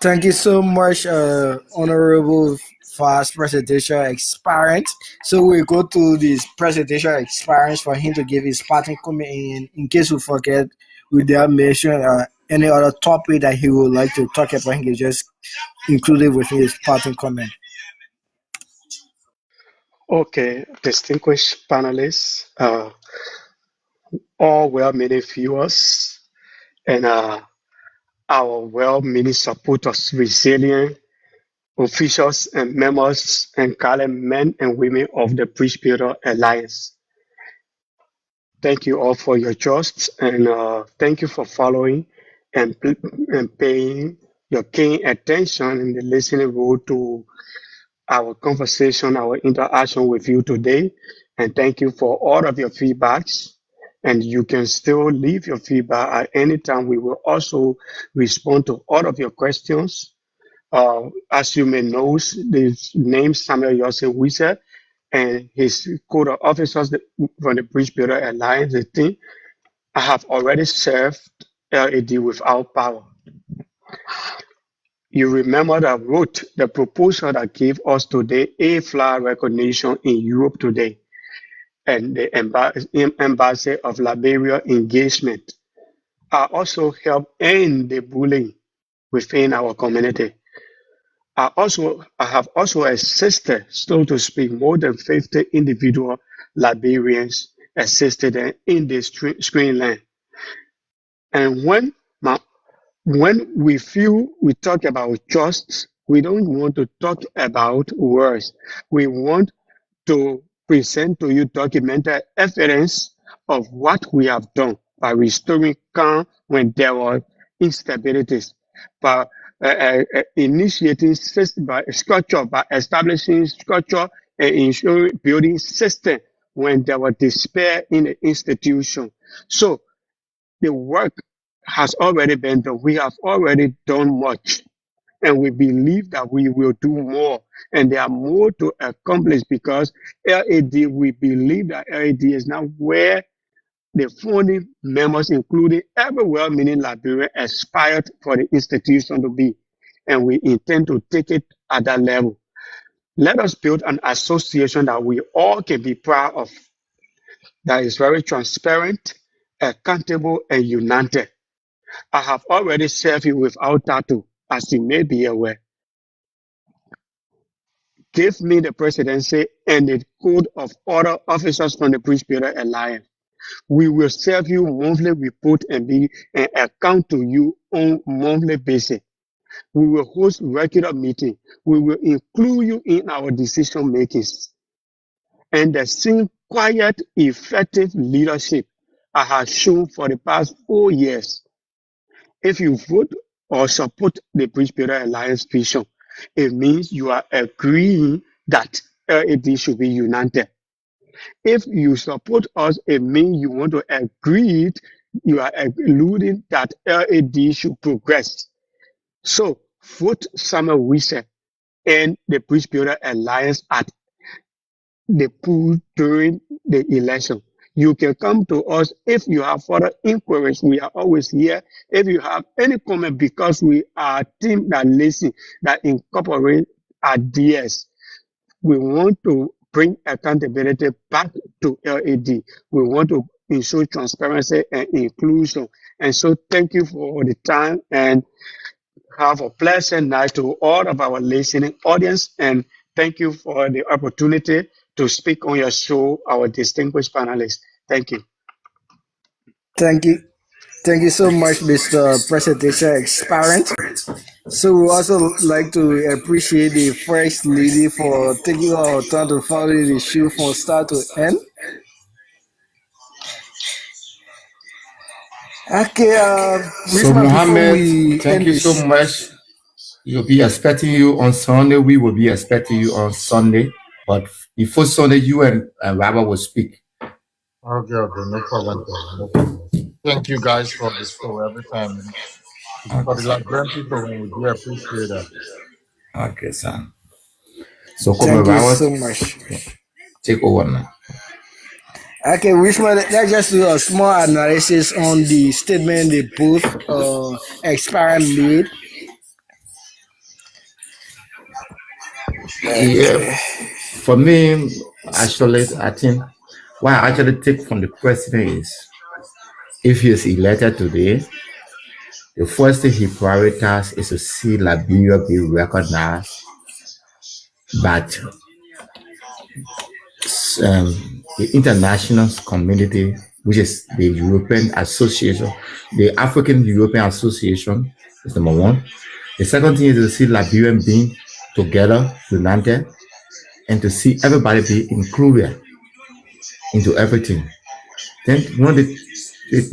Thank you so much, Honorable Fast Presidential Experience. So we go to this presidential experience for him to give his parting comment. And in case we forget, we dare mention any other topic that he would like to talk about, he can just include it within his parting comment. Okay, distinguished panelists, all well-meaning viewers, and our well-meaning supporters, resilient officials and members and gallant men and women of the Bridgebuilder Alliance. Thank you all for your trust, and thank you for following and paying your keen attention in the listening role to our conversation, our interaction with you today. And thank you for all of your feedbacks. And you can still leave your feedback at any time. We will also respond to all of your questions. As you may know, the name Samuel Yosef Wizard and his code of officers from the Bridgebuilder Alliance, the team, I have already served LAD without power. You remember that I wrote the proposal that gave us today A-flag recognition in Europe today and the Embassy of Liberia engagement. I also helped end the bullying within our community. I have also assisted, so to speak, more than 50 individual Liberians assisted in this screenland. And when we talk about trust, we don't want to talk about words. We want to present to you documented evidence of what we have done by restoring calm when there were instabilities, by initiating system, by structure, by establishing structure and ensuring building system when there was despair in the institution. So the work has already been done. We have already done much, and we believe that we will do more. And there are more to accomplish because LAD, we believe that LAD is now where the founding members, including every well-meaning Liberian, aspired for the institution to be. And we intend to take it at that level. Let us build an association that we all can be proud of, that is very transparent, accountable, and united. I have already served you without tattoo, as you may be aware. Give me the presidency and the code of order officers from the Bridge Builder Alliance. We will serve you monthly report and account to you on monthly basis. We will host regular meetings. We will include you in our decision makings. And the same quiet, effective leadership I have shown for the past 4 years. If you vote or support the Bridge Builder Alliance vision, it means you are agreeing that LAD should be united. If you support us, it means you want to agree, you are alluding that LAD should progress. So vote Samuel Wilson and the Bridge Builder Alliance at the pool during the election. You can come to us if you have further inquiries. We are always here. If you have any comment, because we are a team that listen, that incorporate ideas. We want to bring accountability back to LAD. We want to ensure transparency and inclusion. And so thank you for the time, and have a pleasant night to all of our listening audience. And thank you for the opportunity to speak on your show, our distinguished panelists. Thank you. Thank you. Thank you so much, Mr. Presentation Exparent. So we also like to appreciate the First Lady for taking our time to follow the show from start to end. Okay, So Richman, before Mohammed, we thank end you this, so much. We'll be expecting you on Sunday. We will be expecting you on Sunday. But before Sunday, you and Rabbi will speak. Okay, no problem. No problem. Thank you guys for the show every time. For the Liberian people, we do appreciate that. Okay, sir. So come thank you Robert, so much. take over now. Okay, Richman, let's just do a small analysis on the statement they both Exparent made. Yeah, for me, actually, I think what I actually take from the president is, if he is elected today, the first thing he prioritizes is to see Liberia be recognized by the international community, which is the European Association, the African European Association is number one. The second thing is to see Liberian being together, united, and to see everybody be included into everything. Then one of the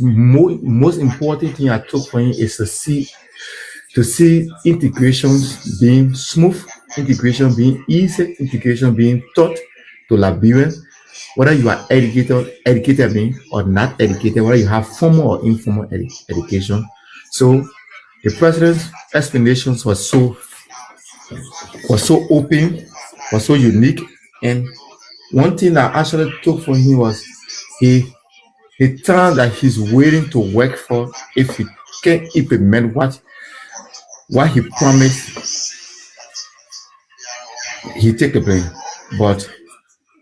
most important thing I took from him is to see integrations being smooth, integration being easy, integration being taught to Liberians, whether you are educated or not educated, whether you have formal or informal education. So the president's explanations were so open, was so unique. And one thing I actually took from him was the time that he's willing to work for if he can implement what he promised. He take the blame, but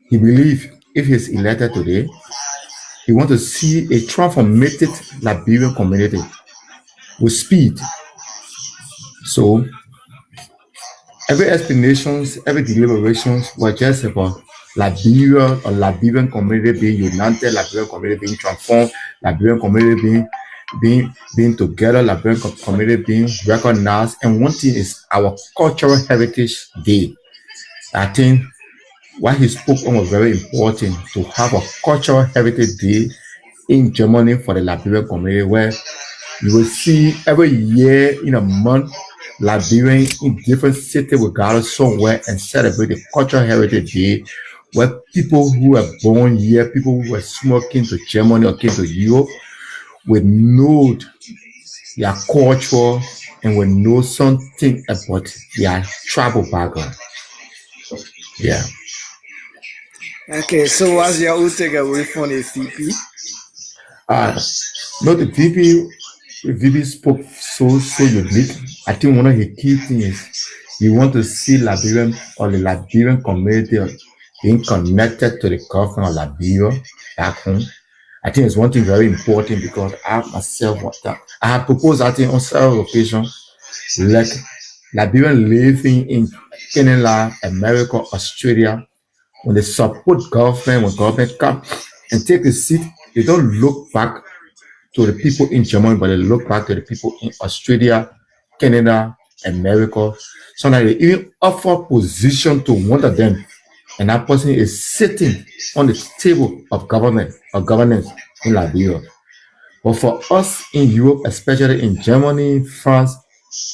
he believes if he's elected today, he wants to see a transformated Liberian community with speed. So every explanations, every deliberations were just about Liberia or Liberian community being united, Liberian community being transformed, Liberian community being together, Liberian community being recognized. And one thing is our cultural heritage day. I think what he spoke on was very important to have a cultural heritage day in Germany for the Liberian community, where you will see every year in a month, Liberian in different cities will gather somewhere and celebrate the cultural heritage day, where people who were born here, people who were small came to Germany or came to Europe, will know their culture and will know something about their tribal background. Yeah. Okay, so what's your own takeaway from the VP? No, the VP spoke so unique. I think one of the key things is you want to see Liberian or the Liberian community being connected to the government of Liberia back home. I think it's one thing very important because I myself want that. I have proposed, I think, on several occasions, like Liberian living in Canada, America, Australia, when they support government, when government come and take a seat, they don't look back to the people in Germany, but they look back to the people in Australia, Canada, America. Sometimes they even offer position to one of them, and that person is sitting on the table of government or governance in Liberia. But for us in Europe, especially in Germany, France,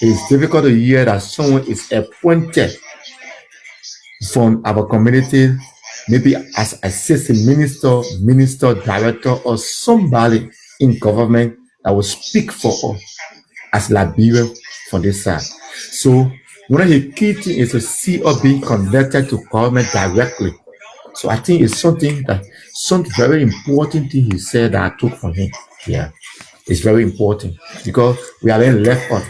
it is difficult to hear that someone is appointed from our community, maybe as assistant minister, director, or somebody in government that will speak for us as Liberia for this side. So one of the key things is to see us being connected to government directly. So I think it's something very important thing he said that I took from him. Yeah, it's very important because we are being left out.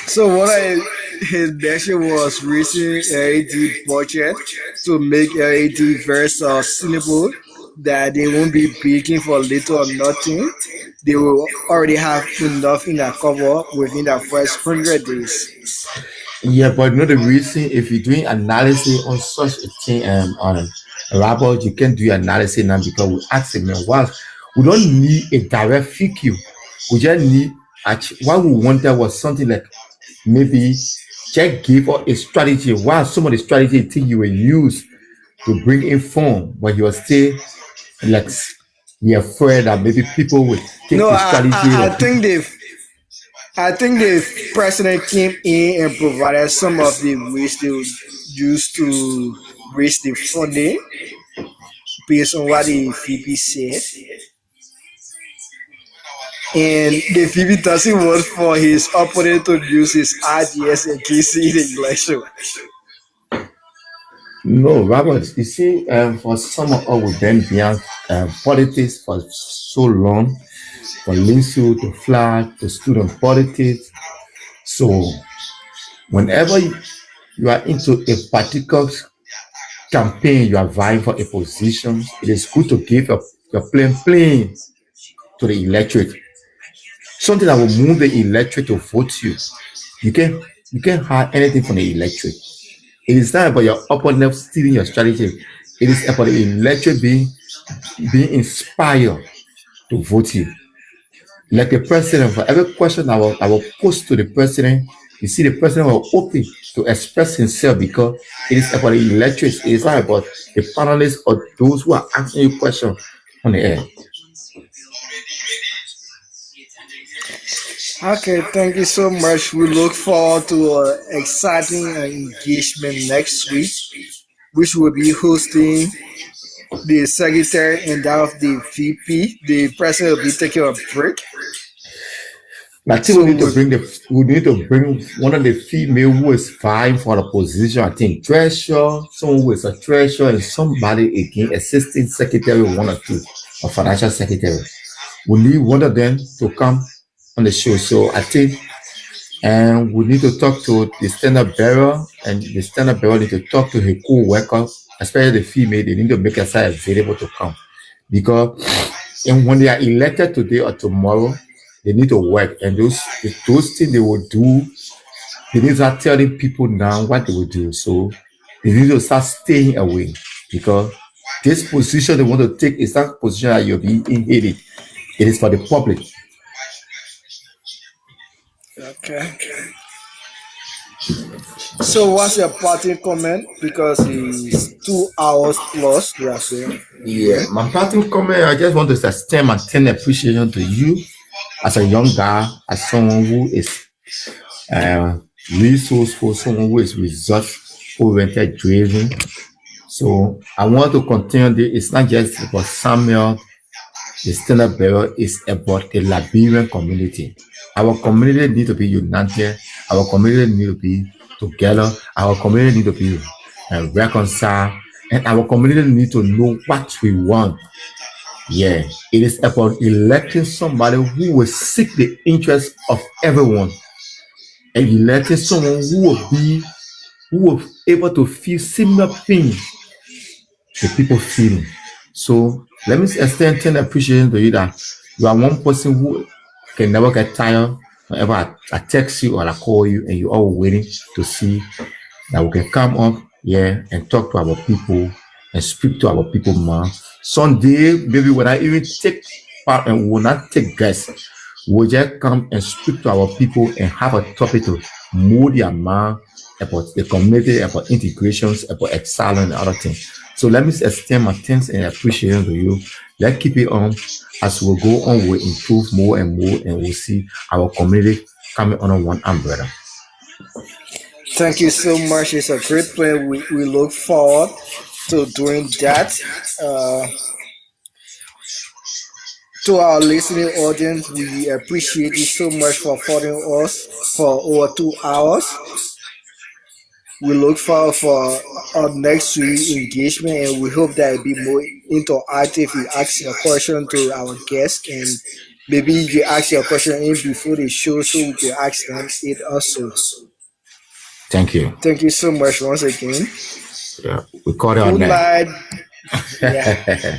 So one of his mission was raising LED budget to make LED very sustainable, that they won't be begging for little or nothing. They will already have enough in their cover within the first 100 days. Yeah, but you know the reason if you're doing analysis on such a thing on Robert, you can do analysis now because we ask him, man, we don't need a direct figure. We just need what we wanted was something like maybe just give us a strategy. What some of the strategy thing you will use to bring in form, but you are still like we are afraid that maybe people will take No, the strategy I think the president came in and provided some of the ways they would use to raise the funding based on what the VP said. And the VP doesn't want for his opponent to use his ideas against him in the election. No, Robert, you see, for some of us we've been beyond politics for so long, from LINSU to FLAG to student politics. So whenever you are into a particular campaign, you are vying for a position, it is good to give your plain to the electorate. Something that will move the electorate to vote you. You can't hide anything from the electorate. It is not about your opponent stealing your strategy. It is about the electorate being inspired to vote you. Like the president, for every question I will post to the president, you see the president will open to express himself because it is about the electorate. It is not about the panelists or those who are asking you questions on the air. Okay, thank you so much. We look forward to an exciting engagement next week, which will be hosting the secretary and that of the VP. The president will be taking a break. I think So we need to bring one of the female who is vying for the position. I think treasurer, someone who is a treasurer, and somebody again assistant secretary, one or two, or financial secretary. We need one of them to come on the show. So I think, and we need to talk to the standard bearer, and the standard bearer need to talk to her co-worker, especially the female. They need to make herself available to come because, and when they are elected today or tomorrow, they need to work, and those things they will do, they need to start telling people now what they will do. So they need to start staying away because this position they want to take is not position that you're being hated. It is for the public. okay. So what's your parting comment? Because it's 2 hours plus we have been. Yeah, my parting comment, I just want to extend my tender appreciation to you as a young guy, as someone who is resourceful, someone who is result-oriented driven. So I want to continue this. It's not just about Samuel, the standard bearer, it's about the Liberian community. Our community need to be united. Our community need to be together. Our community need to be reconciled. And our community need to know what we want. Yeah, it is about electing somebody who will seek the interest of everyone. And electing someone who will be able to feel similar pain the people feeling. So let me extend tender appreciation to you that you are one person who can never get tired whenever I text you or I call you and you're all waiting to see that we can come up here and talk to our people and speak to our people, man. Someday, maybe when I even take part and will not take guests, we'll just come and speak to our people and have a topic to mold their mind about the community, about integrations, about exile and other things. So let me extend my thanks and appreciation to you. Let's keep it on. As we go on, we'll improve more and more, and we'll see our community coming under one umbrella. Thank you so much. It's a great plan. We look forward to doing that. To our listening audience, we appreciate you so much for following us for over 2 hours. We look forward for our next week engagement, and we hope that it'll be more interactive. You ask your question to our guests, and maybe you ask your question in before the show, so we can ask them it also. Thank you. Thank you so much once again. Yeah, we call it on Good that. night. Yeah.